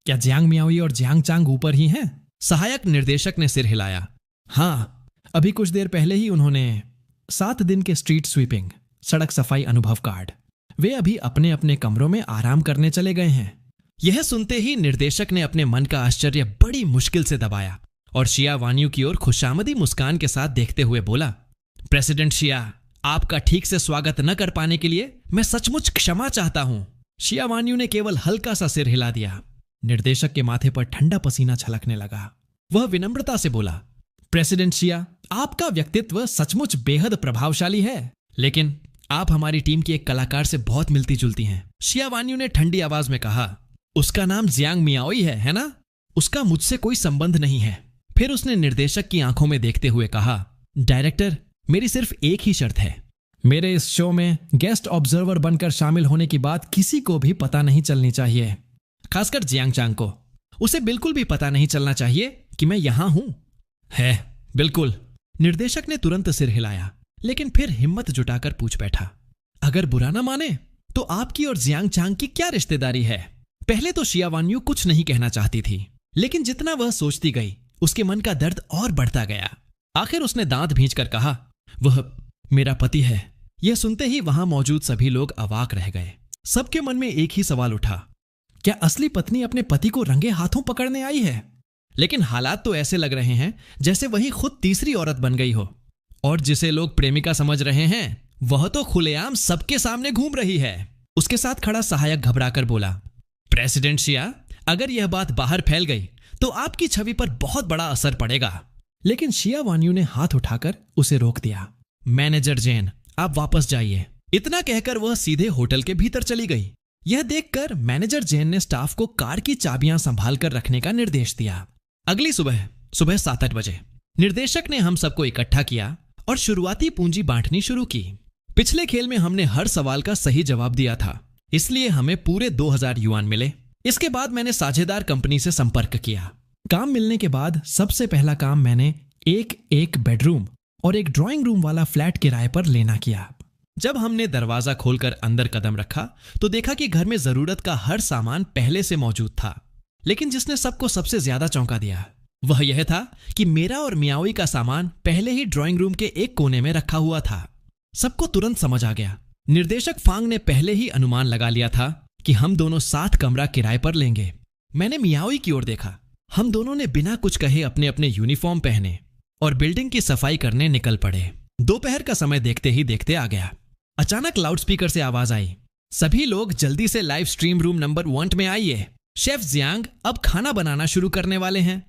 क्या जियांग मियाओई और जियांग चांग ऊपर ही हैं? सहायक निर्देशक ने सिर हिलाया। हाँ, अभी कुछ देर पहले ही उन्होंने 7 दिन के स्ट्रीट स्वीपिंग, सड़क सफाई अनुभव कार्ड। वे अभी अपने अपने कमरों में आराम करने चले गए हैं। यह सुनते ही निर्देशक ने अपने मन का आश्चर्य बड़ी मुश्किल से दबाया और शिया वान्यू की ओर खुशामदी मुस्कान के साथ देखते हुए बोला, प्रेसिडेंट शिया, आपका ठीक से स्वागत न कर पाने के लिए मैं सचमुच क्षमा चाहता हूं। शिया वान्यू ने केवल हल्का सा सिर हिला दिया। निर्देशक के माथे पर ठंडा पसीना छलकने लगा। वह विनम्रता से बोला, प्रेसिडेंट शिया, आपका व्यक्तित्व सचमुच बेहद प्रभावशाली है, लेकिन आप हमारी टीम की एक कलाकार से बहुत मिलती जुलती हैं। शिया वान्यू ने ठंडी आवाज में कहा, उसका नाम जियांग मियाओई है ना? उसका मुझसे कोई संबंध नहीं है। फिर उसने निर्देशक की आंखों में देखते हुए कहा, डायरेक्टर, मेरी सिर्फ एक ही शर्त है। मेरे इस शो में गेस्ट ऑब्जर्वर बनकर शामिल होने की बात किसी को भी पता नहीं चलनी चाहिए, खासकर जियांग चांग को। उसे बिल्कुल भी पता नहीं चलना चाहिए कि मैं यहां हूं। है, बिल्कुल। निर्देशक ने तुरंत सिर हिलाया, लेकिन फिर हिम्मत जुटाकर पूछ बैठा, अगर बुरा ना माने तो आपकी और जियांग चांग की क्या रिश्तेदारी है? पहले तो शिया वान्यू कुछ नहीं कहना चाहती थी, लेकिन जितना वह सोचती गई उसके मन का दर्द और बढ़ता गया। आखिर उसने दांत भींचकर कहा, वह मेरा पति है। यह सुनते ही वहां मौजूद सभी लोग अवाक रह गए। सबके मन में एक ही सवाल उठा, क्या असली पत्नी अपने पति को रंगे हाथों पकड़ने आई है? लेकिन हालात तो ऐसे लग रहे हैं जैसे वही खुद तीसरी औरत बन गई हो, और जिसे लोग प्रेमिका समझ रहे हैं वह तो खुलेआम सबके सामने घूम रही है। उसके साथ खड़ा सहायक घबराकर बोला, प्रेसिडेंट शिया, अगर यह बात बाहर फैल गई तो आपकी छवि पर बहुत बड़ा असर पड़ेगा। लेकिन शिया वान्यू ने हाथ उठाकर उसे रोक दिया। मैनेजर जेन, आप वापस जाइए। इतना कहकर वह सीधे होटल के भीतर चली गई। यह देखकर मैनेजर जेन ने स्टाफ को कार की चाबियां संभाल कर रखने का निर्देश दिया। अगली सुबह 7-8 बजे निर्देशक ने हम सबको इकट्ठा किया और शुरुआती पूंजी बांटनी शुरू की। पिछले खेल में हमने हर सवाल का सही जवाब दिया था, इसलिए हमें पूरे 2000 युआन मिले। इसके बाद मैंने साझेदार कंपनी से संपर्क किया। काम मिलने के बाद सबसे पहला काम मैंने एक बेडरूम और एक ड्राइंग रूम वाला फ्लैट किराए पर लेना किया। जब हमने दरवाजा खोलकर अंदर कदम रखा तो देखा कि घर में जरूरत का हर सामान पहले से मौजूद था। लेकिन जिसने सबको सबसे ज्यादा चौंका दिया वह यह था कि मेरा और मियाओई का सामान पहले ही ड्राइंग रूम के एक कोने में रखा हुआ था। सबको तुरंत समझ आ गया। निर्देशक फांग ने पहले ही अनुमान लगा लिया था कि हम दोनों 7 कमरा किराए पर लेंगे। मैंने मियाओई की ओर देखा। हम दोनों ने बिना कुछ कहे अपने अपने यूनिफॉर्म पहने और बिल्डिंग की सफाई करने निकल पड़े। दोपहर का समय देखते ही देखते आ गया। अचानक लाउडस्पीकर से आवाज आई, सभी लोग जल्दी से लाइव स्ट्रीम रूम नंबर 1 में आइए। शेफ जियांग अब खाना बनाना शुरू करने वाले हैं।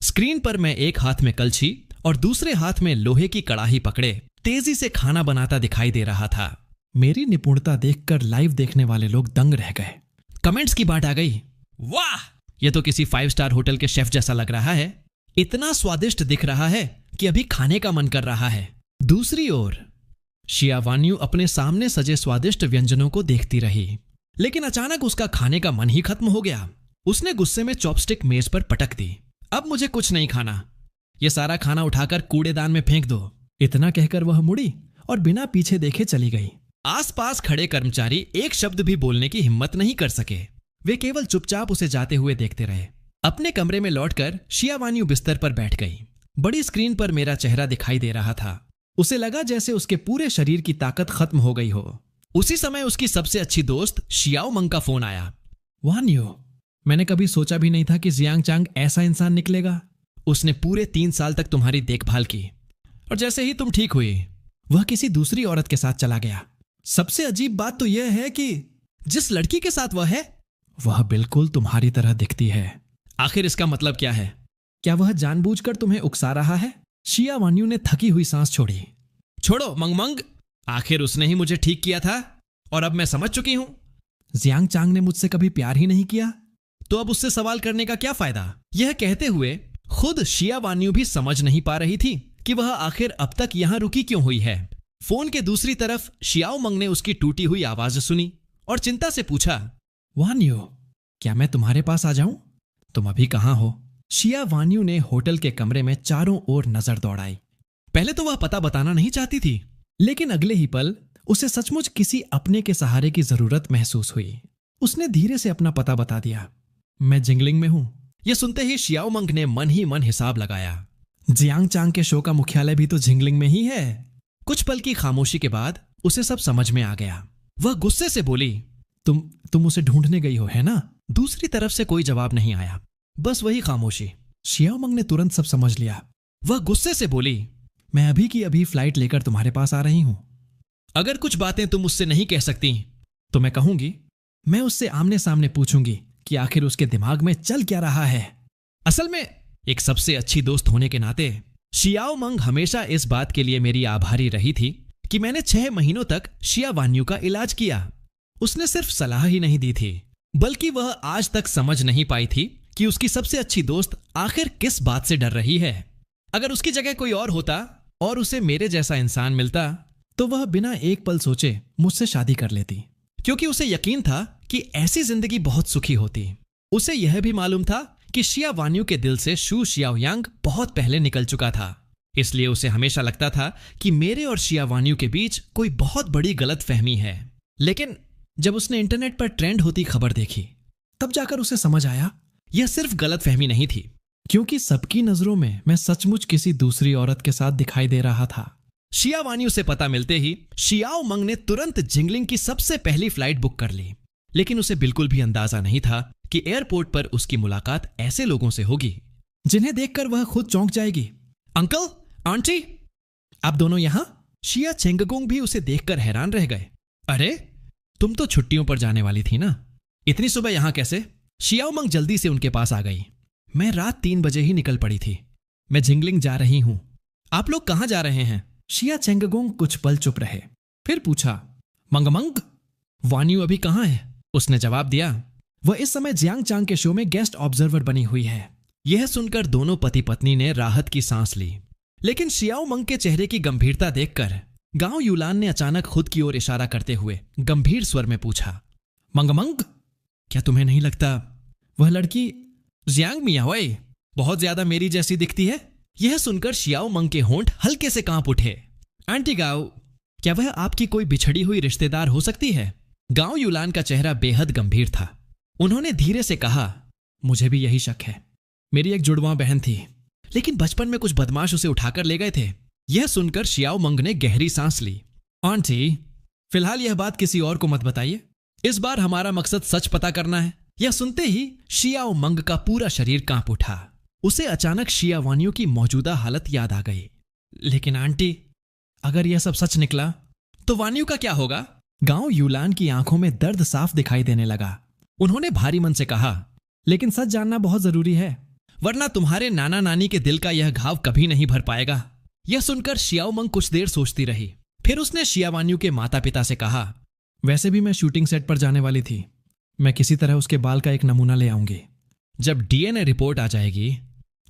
स्क्रीन पर मैं एक हाथ में कलछी और दूसरे हाथ में लोहे की कड़ाही पकड़े तेजी से खाना बनाता दिखाई दे रहा था। मेरी निपुणता देखकर लाइव देखने वाले लोग दंग रह गए। कमेंट्स की बात आ गई, वाह, यह तो किसी 5 स्टार होटल के शेफ जैसा लग रहा है। इतना स्वादिष्ट दिख रहा है कि अभी खाने का मन कर रहा है। दूसरी ओर शिया वान्यू अपने सामने सजे स्वादिष्ट व्यंजनों को देखती रही, लेकिन अचानक उसका खाने का मन ही खत्म हो गया। उसने गुस्से में चॉपस्टिक मेज पर पटक दी। अब मुझे कुछ नहीं खाना, यह सारा खाना उठाकर कूड़ेदान में फेंक दो। इतना कहकर वह मुड़ी और बिना पीछे देखे चली गई। आसपास खड़े कर्मचारी एक शब्द भी बोलने की हिम्मत नहीं कर सके। वे केवल चुपचाप उसे जाते हुए देखते रहे। अपने कमरे में लौटकर शिया वान्यू बिस्तर पर बैठ गई। बड़ी स्क्रीन पर मेरा चेहरा दिखाई दे रहा था। उसे लगा जैसे उसके पूरे शरीर की ताकत खत्म हो गई हो। उसी समय उसकी सबसे अच्छी दोस्त शियाओ मंग का फोन आया। वान्यू, मैंने कभी सोचा भी नहीं था कि जियांग चांग ऐसा इंसान निकलेगा। उसने पूरे 3 साल तक तुम्हारी देखभाल की और जैसे ही तुम ठीक हुई वह किसी दूसरी औरत के साथ चला गया। सबसे अजीब बात तो यह है कि जिस लड़की के साथ वह है वह बिल्कुल तुम्हारी तरह दिखती है। आखिर इसका मतलब क्या है? क्या वह जानबूझकर तुम्हें उकसा रहा है? शिया वान्यू ने थकी हुई सांस छोड़ी। छोड़ो मंगमंग, आखिर उसने ही मुझे ठीक किया था और अब मैं समझ चुकी हूं। जियांग चांग ने मुझसे कभी प्यार ही नहीं किया, तो अब उससे सवाल करने का क्या फायदा? यह कहते हुए खुद शिया वान्यू भी समझ नहीं पा रही थी कि वह आखिर अब तक यहां रुकी क्यों हुई है। फोन के दूसरी तरफ शियाओ मंग ने उसकी टूटी हुई आवाज सुनी और चिंता से पूछा, वान्यू, क्या मैं तुम्हारे पास आ जाऊं? तुम अभी कहां हो? शिया वान्यू ने होटल के कमरे में चारों ओर नजर दौड़ाई। पहले तो वह पता बताना नहीं चाहती थी, लेकिन अगले ही पल उसे सचमुच किसी अपने के सहारे की जरूरत महसूस हुई। उसने धीरे से अपना पता बता दिया। मैं जिंगलिंग में हूं। यह सुनते ही शियाओ मंग ने मन ही मन हिसाब लगाया। जियांग चांग के शो का मुख्यालय भी तो जिंगलिंग में ही है। कुछ पल की खामोशी के बाद उसे सब समझ में आ गया। वह गुस्से से बोली, तुम उसे ढूंढने गई हो, है ना? दूसरी तरफ से कोई जवाब नहीं आया, बस वही खामोशी। शियाओ मंग ने तुरंत सब समझ लिया। वह गुस्से से बोली, मैं अभी की अभी फ्लाइट लेकर तुम्हारे पास आ रही हूं। अगर कुछ बातें तुम उससे नहीं कह सकती तो मैं कहूंगी। मैं उससे आमने सामने पूछूंगी कि आखिर उसके दिमाग में चल क्या रहा है। असल में एक सबसे अच्छी दोस्त होने के नाते शियाओ मंग हमेशा इस बात के लिए मेरी आभारी रही थी कि मैंने 6 महीनों तक शिया वान्यू का इलाज किया। उसने सिर्फ सलाह ही नहीं दी थी, बल्कि वह आज तक समझ नहीं पाई थी कि उसकी सबसे अच्छी दोस्त आखिर किस बात से डर रही है। अगर उसकी जगह कोई और होता और उसे मेरे जैसा इंसान मिलता तो वह बिना एक पल सोचे मुझसे शादी कर लेती, क्योंकि उसे यकीन था कि ऐसी जिंदगी बहुत सुखी होती। उसे यह भी मालूम था कि शिया वान्यू के दिल से शू शियाओयांग बहुत पहले निकल चुका था, इसलिए उसे हमेशा लगता था कि मेरे और शिया वान्यू के बीच कोई बहुत बड़ी गलतफहमी है। लेकिन जब उसने इंटरनेट पर ट्रेंड होती खबर देखी, तब जाकर उसे समझ आया यह सिर्फ गलतफहमी नहीं थी, क्योंकि सबकी नजरों में मैं सचमुच किसी दूसरी औरत के साथ दिखाई दे रहा था। शिया वान्यू से पता मिलते ही शियाओ मंग ने तुरंत जिंगलिंग की सबसे पहली फ्लाइट बुक कर ली, लेकिन उसे बिल्कुल भी अंदाजा नहीं था कि एयरपोर्ट पर उसकी मुलाकात ऐसे लोगों से होगी जिन्हें देखकर वह खुद चौंक जाएगी। अंकल, आंटी, आप दोनों यहां? शिया चेंगगोंग भी उसे देखकर हैरान रह गए। अरे, तुम तो छुट्टियों पर जाने वाली थी ना, इतनी सुबह यहां कैसे? शियाओ मंग जल्दी से उनके पास आ गई। मैं रात 3 बजे ही निकल पड़ी थी। मैं जिंगलिंग जा रही हूं। आप लोग कहां जा रहे हैं? शिया चेंगगोंग कुछ पल चुप रहे, फिर पूछा, मंगमंग, वान्यू अभी कहां है? उसने जवाब दिया, वह इस समय जियांग चांग के शो में गेस्ट ऑब्जर्वर बनी हुई है। यह सुनकर दोनों पति पत्नी ने राहत की सांस ली, लेकिन शियाओ मंग के चेहरे की गंभीरता देखकर गांव यूलान ने अचानक खुद की ओर इशारा करते हुए गंभीर स्वर में पूछा, मंगमंग, क्या तुम्हें नहीं लगता वह लड़की जियांग मियाओई बहुत ज्यादा मेरी जैसी दिखती है? यह सुनकर शियाओ मंग के होंठ हल्के से कांप उठे। आंटी गाओ, क्या वह आपकी कोई बिछड़ी हुई रिश्तेदार हो सकती है? गांव यूलान का चेहरा बेहद गंभीर था। उन्होंने धीरे से कहा, मुझे भी यही शक है। मेरी एक जुड़वां बहन थी, लेकिन बचपन में कुछ बदमाश उसे उठाकर ले गए थे। यह सुनकर शियाओ मंग ने गहरी सांस ली। आंटी, फिलहाल यह बात किसी और को मत बताइए। इस बार हमारा मकसद सच पता करना है। यह सुनते ही शियाओ मंग का पूरा शरीर कांप उठा। उसे अचानक शिया वान्यू की मौजूदा हालत याद आ गई। लेकिन आंटी, अगर यह सब सच निकला तो वान्यू का क्या होगा? गांव यूलान की आंखों में दर्द साफ दिखाई देने लगा। उन्होंने भारी मन से कहा, लेकिन सच जानना बहुत जरूरी है, वरना तुम्हारे नाना नानी के दिल का यह घाव कभी नहीं भर पाएगा। यह सुनकर शियाओ मंग कुछ देर सोचती रही, फिर उसने शिया वान्यू के माता पिता से कहा, वैसे भी मैं शूटिंग सेट पर जाने वाली थी। मैं किसी तरह उसके बाल का एक नमूना ले आऊंगी। जब डीएनए रिपोर्ट आ जाएगी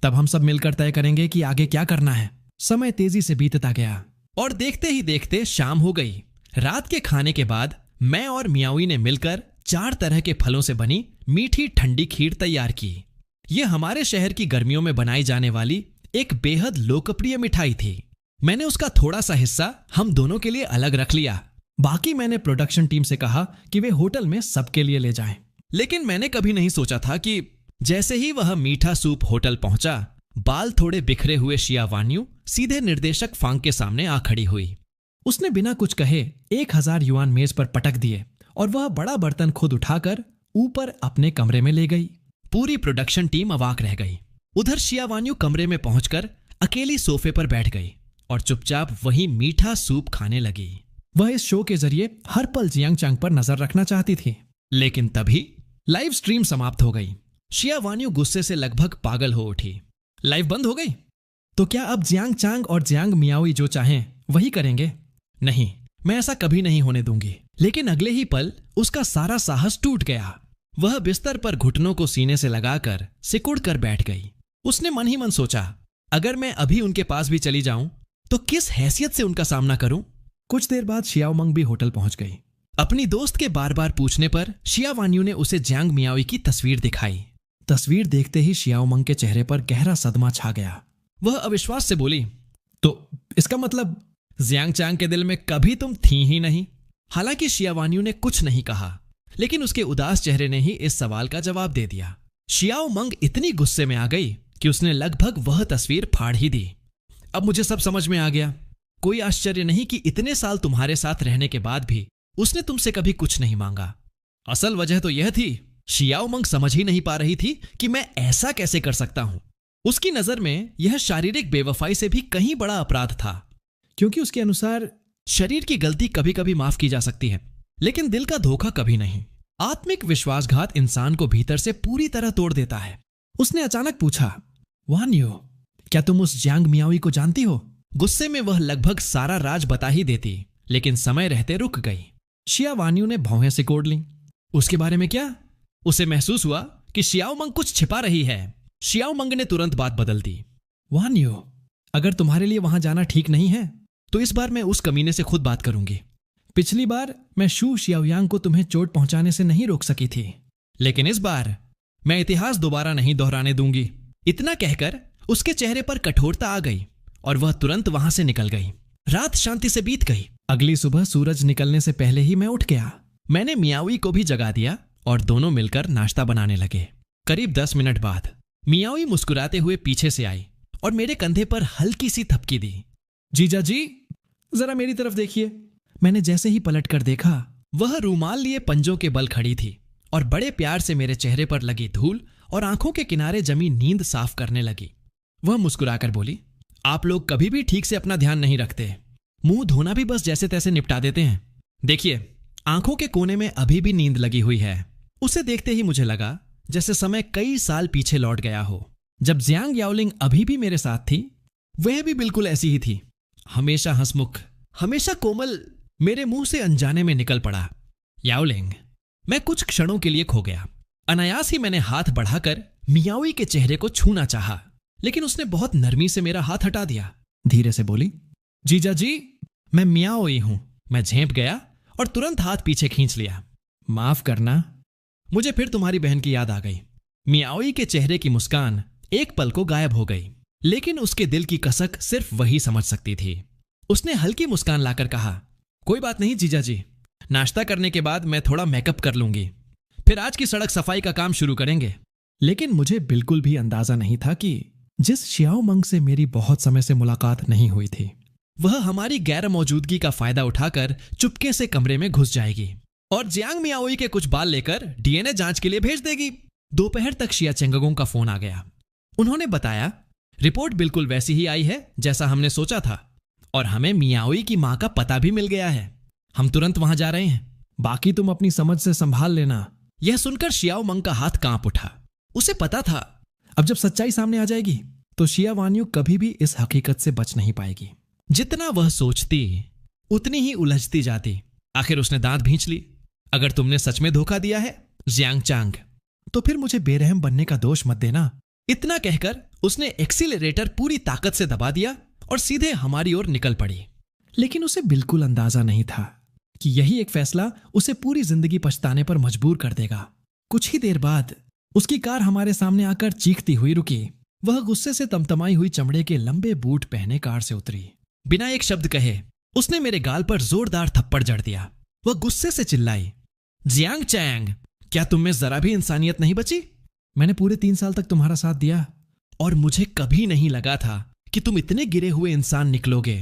तब हम सब मिलकर तय करेंगे कि आगे क्या करना है। समय तेजी से बीतता गया और देखते ही देखते शाम हो गई। रात के खाने के बाद मैं और मियाओई ने मिलकर 4 तरह के फलों से बनी मीठी ठंडी खीर तैयार की। यह हमारे शहर की गर्मियों में बनाई जाने वाली एक बेहद लोकप्रिय मिठाई थी। मैंने उसका थोड़ा सा हिस्सा हम दोनों के लिए अलग रख लिया। बाकी मैंने प्रोडक्शन टीम से कहा कि वे होटल में सबके लिए ले जाएं। लेकिन मैंने कभी नहीं सोचा था कि जैसे ही वह मीठा सूप होटल पहुंचा, बाल थोड़े बिखरे हुए शिया वान्यू सीधे निर्देशक फांग के सामने आ खड़ी हुई। उसने बिना कुछ कहे 1000 युआन मेज पर पटक दिए और वह बड़ा बर्तन खुद उठाकर ऊपर अपने कमरे में ले गई। पूरी प्रोडक्शन टीम अवाक रह गई। उधर शिया वान्यू कमरे में पहुंचकर अकेली सोफे पर बैठ गई और चुपचाप वही मीठा सूप खाने लगी। वह इस शो के जरिए हर पल जियांग चांग पर नजर रखना चाहती थी। लेकिन तभी लाइव स्ट्रीम समाप्त हो गई। शिया वान्यू गुस्से से लगभग पागल हो उठी। लाइव बंद हो गई तो क्या अब जियांग चांग और जियांग मियाओई जो चाहें वही करेंगे? नहीं, मैं ऐसा कभी नहीं होने दूंगी। लेकिन अगले ही पल उसका सारा साहस टूट गया। वह बिस्तर पर घुटनों को सीने से लगाकर सिकुड़ कर बैठ गई। उसने मन ही मन सोचा, अगर मैं अभी उनके पास भी चली जाऊं तो किस हैसियत से उनका सामना करूं? कुछ देर बाद शियाओ मंग भी होटल पहुंच गई। अपनी दोस्त के बार बार पूछने पर शिया वान्यू ने उसे जियांग मियाओई की तस्वीर दिखाई। तस्वीर देखते ही शियाओ मंग के चेहरे पर गहरा सदमा छा गया। वह अविश्वास से बोली, तो इसका मतलब जियांग चांग के दिल में कभी तुम थी ही नहीं। हालांकि शिया वान्यू ने कुछ नहीं कहा, लेकिन उसके उदास चेहरे ने ही इस सवाल का जवाब दे दिया। शियाओ मंग इतनी गुस्से में आ गई कि उसने लगभग वह तस्वीर फाड़ ही दी। अब मुझे सब समझ में आ गया। कोई आश्चर्य नहीं कि इतने साल तुम्हारे साथ रहने के बाद भी उसने तुमसे कभी कुछ नहीं मांगा। असल वजह तो यह थी, शियाओ मंग समझ ही नहीं पा रही थी कि मैं ऐसा कैसे कर सकता हूं। उसकी नजर में यह शारीरिक बेवफाई से भी कहीं बड़ा अपराध था, क्योंकि उसके अनुसार शरीर की गलती कभी कभी माफ की जा सकती है, लेकिन दिल का धोखा कभी नहीं। आत्मिक विश्वासघात इंसान को भीतर से पूरी तरह तोड़ देता है। उसने अचानक पूछा, वान्यू, क्या तुम उस जियांग मियाओई को जानती हो? गुस्से में वह लगभग सारा राज बता ही देती, लेकिन समय रहते रुक गई। शिया वान्यू ने भौहें सिकोड़ ली। उसके बारे में क्या? उसे महसूस हुआ कि शियाओ मंग कुछ छिपा रही है। शियाओ मंग ने तुरंत बात बदल दी। वान्यू, अगर तुम्हारे लिए वहां जाना ठीक नहीं है तो इस बार मैं उस कमीने से खुद बात करूंगी। पिछली बार मैं शू शियाओयांग को तुम्हें चोट पहुंचाने से नहीं रोक सकी थी, लेकिन इस बार मैं इतिहास दोबारा नहीं दोहराने दूंगी। इतना कहकर उसके चेहरे पर कठोरता आ गई और वह तुरंत वहां से निकल गई। रात शांति से बीत गई। अगली सुबह सूरज निकलने से पहले ही मैं उठ गया। मैंने मियाओई को भी जगा दिया और दोनों मिलकर नाश्ता बनाने लगे। करीब 10 मिनट बाद मियाओई मुस्कुराते हुए पीछे से आई और मेरे कंधे पर हल्की सी थपकी दी। जीजा जी, जरा मेरी तरफ देखिए। मैंने जैसे ही पलट कर देखा, वह रूमाल लिए पंजों के बल खड़ी थी और बड़े प्यार से मेरे चेहरे पर लगी धूल और आंखों के किनारे जमी नींद साफ करने लगी। वह मुस्कुराकर बोली, आप लोग कभी भी ठीक से अपना ध्यान नहीं रखते। मुंह धोना भी बस जैसे तैसे निपटा देते हैं। देखिए, आंखों के कोने में अभी भी नींद लगी हुई है। उसे देखते ही मुझे लगा जैसे समय कई साल पीछे लौट गया हो। जब जियांग याओलिंग अभी भी मेरे साथ थी, वह भी बिल्कुल ऐसी ही थी। हमेशा हंसमुख, हमेशा कोमल, मेरे मुंह से अनजाने में निकल पड़ा, याओलिंग। मैं कुछ क्षणों के लिए खो गया। अनायास ही मैंने हाथ बढ़ाकर मियाओई के चेहरे को छूना चाहा, लेकिन उसने बहुत नरमी से मेरा हाथ हटा दिया। धीरे से बोली, जीजा जी, मैं मियाओई हूं। मैं झेंप गया और तुरंत हाथ पीछे खींच लिया। माफ करना। मुझे फिर तुम्हारी बहन की याद आ गई। मियाओई के चेहरे की मुस्कान एक पल को गायब हो गई, लेकिन उसके दिल की कसक सिर्फ वही समझ सकती थी। उसने हल्की मुस्कान लाकर कहा, कोई बात नहीं जीजा जी, नाश्ता करने के बाद मैं थोड़ा मेकअप कर लूंगी, फिर आज की सड़क सफाई का काम शुरू करेंगे। लेकिन मुझे बिल्कुल भी अंदाजा नहीं था कि जिस शियाओ मंग से मेरी बहुत समय से मुलाकात नहीं हुई थी, वह हमारी गैर मौजूदगी का फायदा उठाकर चुपके से कमरे में घुस जाएगी और जियांग मियाओई के कुछ बाल लेकर डीएनए जांच के लिए भेज देगी। दोपहर तक शिया चेंगगों का फोन आ गया। उन्होंने बताया, रिपोर्ट बिल्कुल वैसी ही आई है जैसा हमने सोचा था और हमें मियाओई की मां का पता भी मिल गया है। हम तुरंत वहां जा रहे हैं, बाकी तुम अपनी समझ से संभाल लेना। यह सुनकर शियाओ मंग का हाथ कांप उठा। उसे पता था अब जब सच्चाई सामने आ जाएगी तो शिया वान्यू कभी भी इस हकीकत से बच नहीं पाएगी। जितना वह सोचती उतनी ही उलझती जाती। आखिर उसने दांत भींच ली। अगर तुमने सच में धोखा दिया है जियांग चांग, तो फिर मुझे बेरहम बनने का दोष मत देना। इतना कहकर उसने एक्सीलरेटर पूरी ताकत से दबा दिया और सीधे हमारी ओर निकल पड़ी। लेकिन उसे बिल्कुल अंदाजा नहीं था कि यही एक फैसला उसे पूरी जिंदगी पछताने पर मजबूर कर देगा। कुछ ही देर बाद उसकी कार हमारे सामने आकर चीखती हुई रुकी। वह गुस्से से तमतमाई हुई चमड़े के लंबे बूट पहने कार से उतरी। बिना एक शब्द कहे उसने मेरे गाल पर जोरदार थप्पड़ जड़ दिया। वह गुस्से से चिल्लाई, जियांग चैंग, क्या तुम में जरा भी इंसानियत नहीं बची? मैंने पूरे 3 साल तक तुम्हारा साथ दिया और मुझे कभी नहीं लगा था कि तुम इतने गिरे हुए इंसान निकलोगे।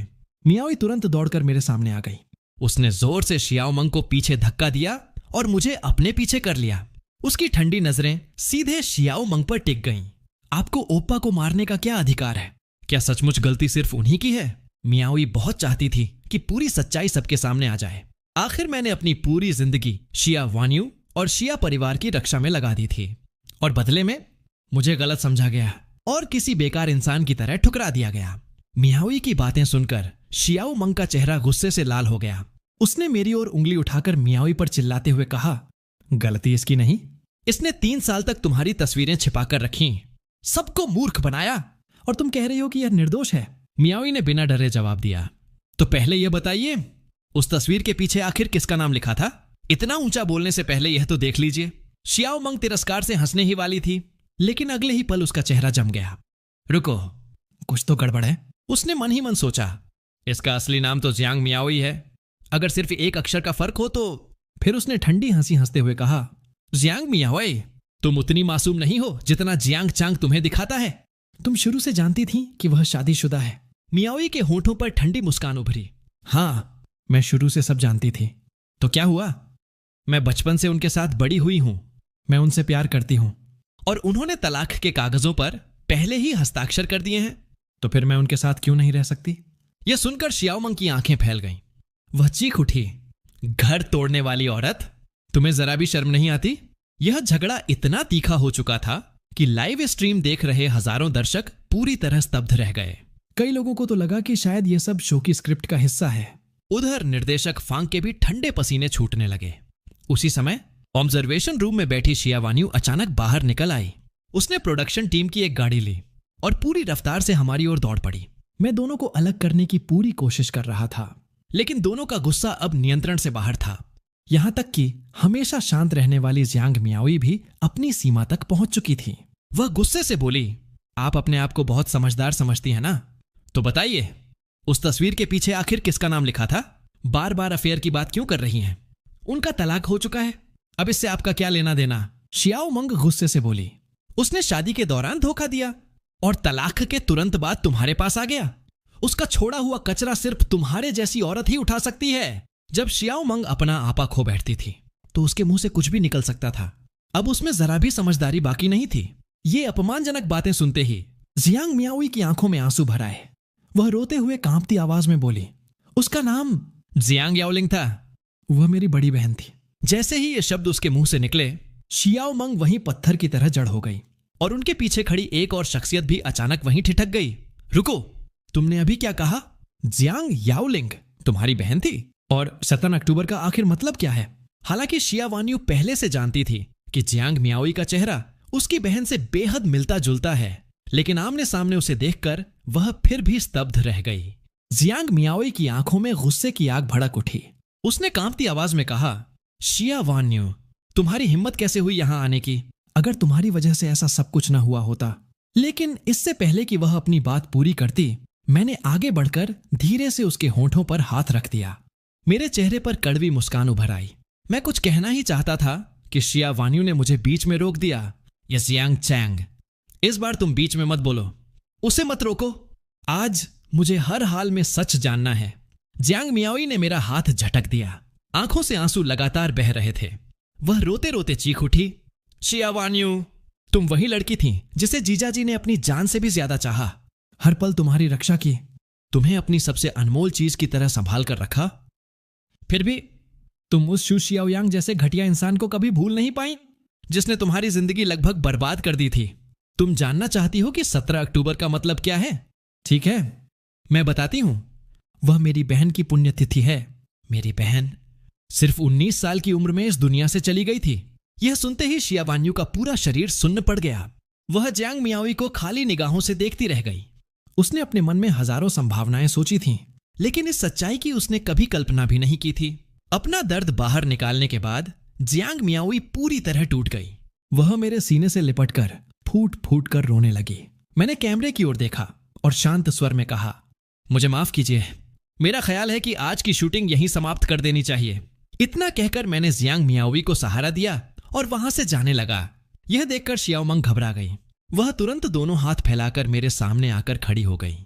मियाओई तुरंत दौड़कर मेरे सामने आ गई। उसने जोर से शियाओ मंग को पीछे धक्का दिया और मुझे अपने पीछे कर लिया। उसकी ठंडी नजरें सीधे शियाओ मंग पर टिक गईं। आपको ओप्पा को मारने का क्या अधिकार है? क्या सचमुच गलती सिर्फ उन्हीं की है? मियाओई बहुत चाहती थी कि पूरी सच्चाई सबके सामने आ जाए। आखिर मैंने अपनी पूरी जिंदगी शिया वान्यू और शिया परिवार की रक्षा में लगा दी थी, और बदले में मुझे गलत समझा गया और किसी बेकार इंसान की तरह ठुकरा दिया गया। मियाओई की बातें सुनकर शियाओ मंग का चेहरा गुस्से से लाल हो गया। उसने मेरी ओर उंगली उठाकर मियाओई पर चिल्लाते हुए कहा, गलती इसकी नहीं। इसने 3 साल तक तुम्हारी तस्वीरें छिपाकर रखी, सबको मूर्ख बनाया, और तुम कह रही हो कि यह निर्दोष है। मियाओई ने बिना डरे जवाब दिया, तो पहले यह बताइए, उस तस्वीर के पीछे आखिर किसका नाम लिखा था? इतना ऊंचा बोलने से पहले यह तो देख लीजिए। शियाओ मंग तिरस्कार से हंसने ही वाली थी, लेकिन अगले ही पल उसका चेहरा जम गया। रुको, कुछ तो गड़बड़ है, उसने मन ही मन सोचा। इसका असली नाम तो जियांग मियाओई है। अगर सिर्फ एक अक्षर का फर्क हो तो। फिर उसने ठंडी हंसी हंसते हुए कहा, जियांग मियाओई, तुम उतनी मासूम नहीं हो जितना जियांग चांग तुम्हें दिखाता है। तुम शुरू से जानती थी कि वह शादीशुदा है। मियाओई के होठों पर ठंडी मुस्कान उभरी। हाँ, मैं शुरू से सब जानती थी। तो क्या हुआ? मैं बचपन से उनके साथ बड़ी हुई हूं। मैं उनसे प्यार करती हूं, और उन्होंने तलाक के कागजों पर पहले ही हस्ताक्षर कर दिए हैं। तो फिर मैं उनके साथ क्यों नहीं रह सकती? यह सुनकर शियाओ मंग की आंखें फैल गईं। वह चीख उठी, घर तोड़ने वाली औरत, तुम्हें जरा भी शर्म नहीं आती? यह झगड़ा इतना तीखा हो चुका था कि लाइव स्ट्रीम देख रहे हजारों दर्शक पूरी तरह स्तब्ध रह गए। कई लोगों को तो लगा कि शायद यह सब शो की स्क्रिप्ट का हिस्सा है। उधर निर्देशक फांग के भी ठंडे पसीने छूटने लगे। उसी समय ऑब्जर्वेशन रूम में बैठी शिया वान्यू अचानक बाहर निकल आई। उसने प्रोडक्शन टीम की एक गाड़ी ली और पूरी रफ्तार से हमारी ओर दौड़ पड़ी। मैं दोनों को अलग करने की पूरी कोशिश कर रहा था, लेकिन दोनों का गुस्सा अब नियंत्रण से बाहर था। यहां तक कि हमेशा शांत रहने वाली जियांग मियाओई भी अपनी सीमा तक पहुंच चुकी थी। वह गुस्से से बोली, आप अपने आप को बहुत समझदार समझती हैं ना? तो बताइए, उस तस्वीर के पीछे आखिर किसका नाम लिखा था? बार बार अफेयर की बात क्यों कर रही हैं? उनका तलाक हो चुका है, अब इससे आपका क्या लेना देना? शियाओ मंग गुस्से से बोली, उसने शादी के दौरान धोखा दिया और तलाक के तुरंत बाद तुम्हारे पास आ गया। उसका छोड़ा हुआ कचरा सिर्फ तुम्हारे जैसी औरत ही उठा सकती है। जब शियाओ मंग अपना आपा खो बैठती थी तो उसके मुंह से कुछ भी निकल सकता था। अब उसमें जरा भी समझदारी बाकी नहीं थी। ये अपमानजनक बातें सुनते ही जियांग मियाओई की आंखों में आंसू भर आए। वह रोते हुए कांपती आवाज में बोली, उसका नाम जियांग याओलिंग था। वह मेरी बड़ी बहन थी। जैसे ही ये शब्द उसके मुंह से निकले, शियाओ मंग वहीं पत्थर की तरह जड़ हो गई और उनके पीछे खड़ी एक और शख्सियत भी अचानक वहीं ठिठक गई। रुको, तुमने अभी क्या कहा? जियांग याओलिंग तुम्हारी बहन थी? और 17 अक्टूबर का आखिर मतलब क्या है? हालांकि शिया वान्यू पहले से जानती थी कि जियांग मियाओई का चेहरा उसकी बहन से बेहद मिलता जुलता है, लेकिन आमने सामने उसे देखकर वह फिर भी स्तब्ध रह गई। जियांग मियाओई की आंखों में गुस्से की आग भड़क उठी। उसने कांपती आवाज में कहा, शिया वान्यू, तुम्हारी हिम्मत कैसे हुई यहां आने की? अगर तुम्हारी वजह से ऐसा सब कुछ न हुआ होता। लेकिन इससे पहले कि वह अपनी बात पूरी करती, मैंने आगे बढ़कर धीरे से उसके होंठों पर हाथ रख दिया। मेरे चेहरे पर कड़वी मुस्कान उभर आई। मैं कुछ कहना ही चाहता था कि शिया वान्यू ने मुझे बीच में रोक दिया। ये जियांग चैंग, इस बार तुम बीच में मत बोलो, उसे मत रोको। आज मुझे हर हाल में सच जानना है। जियांग मियाओई ने मेरा हाथ झटक दिया। आंखों से आंसू लगातार बह रहे थे। वह रोते रोते चीख उठी, शिया वान्यू, तुम वही लड़की थी जिसे जीजाजी ने अपनी जान से भी ज्यादा चाहा। हर पल तुम्हारी रक्षा की, तुम्हें अपनी सबसे अनमोल चीज की तरह संभाल कर रखा। फिर भी तुम उस शू शियाओयांग जैसे घटिया इंसान को कभी भूल नहीं पाई जिसने तुम्हारी जिंदगी लगभग बर्बाद कर दी थी। तुम जानना चाहती हो कि 17 अक्टूबर का मतलब क्या है? ठीक है, मैं बताती हूं। वह मेरी बहन की पुण्यतिथि है। मेरी बहन सिर्फ 19 साल की उम्र में इस दुनिया से चली गई थी। यह सुनते ही शिया वान्यू का पूरा शरीर सुन्न पड़ गया। वह जियांग मियाओई को खाली निगाहों से देखती रह गई। उसने अपने मन में हजारों संभावनाएं सोची थीं, लेकिन इस सच्चाई की उसने कभी कल्पना भी नहीं की थी। अपना दर्द बाहर निकालने के बाद जियांग मियाओई पूरी तरह टूट गई। वह मेरे सीने से लिपटकर फूट फूट कर रोने लगी। मैंने कैमरे की ओर देखा और शांत स्वर में कहा, मुझे माफ कीजिए, मेरा ख्याल है कि आज की शूटिंग यहीं समाप्त कर देनी चाहिए। इतना कहकर मैंने जियांग मियाओई को सहारा दिया और वहां से जाने लगा। यह देखकर शियाओ मंग घबरा गई। वह तुरंत दोनों हाथ फैलाकर मेरे सामने आकर खड़ी हो गई।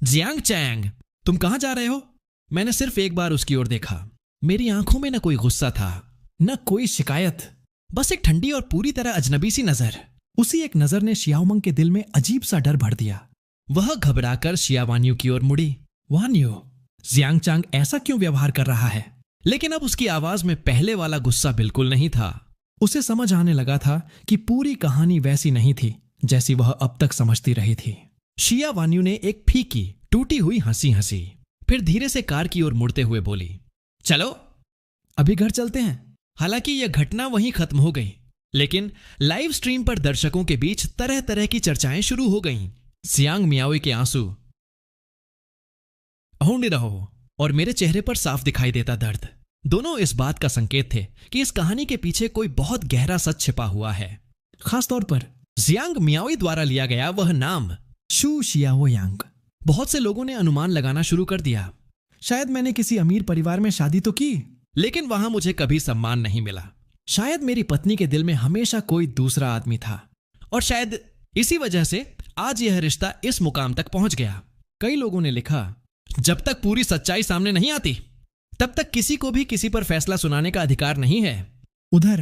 जियांग चैंग, तुम कहां जा रहे हो? मैंने सिर्फ एक बार उसकी ओर देखा। मेरी आंखों में न कोई गुस्सा था, न कोई शिकायत, बस एक ठंडी और पूरी तरह अजनबी सी नजर। उसी एक नजर ने शियाओमंग के दिल में अजीब सा डर भर दिया। वह घबराकर शिया वान्यू की ओर मुड़ी। वान्यू, जियांगचांग ऐसा क्यों व्यवहार कर रहा है? लेकिन अब उसकी आवाज में पहले वाला गुस्सा बिल्कुल नहीं था। उसे समझ आने लगा था कि पूरी कहानी वैसी नहीं थी जैसी वह अब तक समझती रही थी। शिया वान्यू ने एक फीकी टूटी हुई हंसी हंसी, फिर धीरे से कार की ओर मुड़ते हुए बोली, चलो अभी घर चलते हैं। हालांकि यह घटना वहीं खत्म हो गई, लेकिन लाइव स्ट्रीम पर दर्शकों के बीच तरह तरह की चर्चाएं शुरू हो गईं। जियांग मियाओई के आंसू होंडे रहो और मेरे चेहरे पर साफ दिखाई देता दर्द, दोनों इस बात का संकेत थे कि इस कहानी के पीछे कोई बहुत गहरा सच छिपा हुआ है। खासतौर पर जियांग मियाओई द्वारा लिया गया वह नाम शू शियाओयांग। बहुत से लोगों ने अनुमान लगाना शुरू कर दिया। शायद मैंने किसी अमीर परिवार में शादी तो की, लेकिन वहां मुझे कभी सम्मान नहीं मिला। शायद मेरी पत्नी के दिल में हमेशा कोई दूसरा आदमी था, और शायद इसी वजह से आज यह रिश्ता इस मुकाम तक पहुंच गया। कई लोगों ने लिखा, जब तक पूरी सच्चाई सामने नहीं आती तब तक किसी को भी किसी पर फैसला सुनाने का अधिकार नहीं है। उधर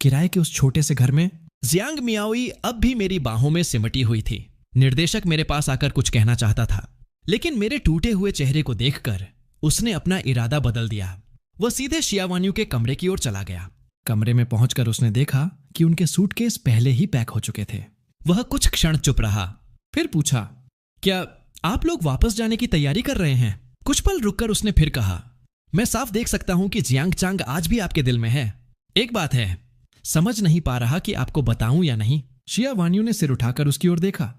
किराए के उस छोटे से घर में जियांग मियाओई अब भी मेरी बाहों में सिमटी हुई थी। निर्देशक मेरे पास आकर कुछ कहना चाहता था, लेकिन मेरे टूटे हुए चेहरे को देखकर उसने अपना इरादा बदल दिया। वह सीधे शिया वान्यू के कमरे की ओर चला गया। कमरे में पहुंचकर उसने देखा कि उनके सूटकेस पहले ही पैक हो चुके थे। वह कुछ क्षण चुप रहा, फिर पूछा, क्या आप लोग वापस जाने की तैयारी कर रहे हैं? कुछ पल रुककर उसने फिर कहा, मैं साफ देख सकता हूं कि जियांगचांग आज भी आपके दिल में है। एक बात है, समझ नहीं पा रहा कि आपको बताऊं या नहीं। शिया वान्यू ने सिर उठाकर उसकी ओर देखा।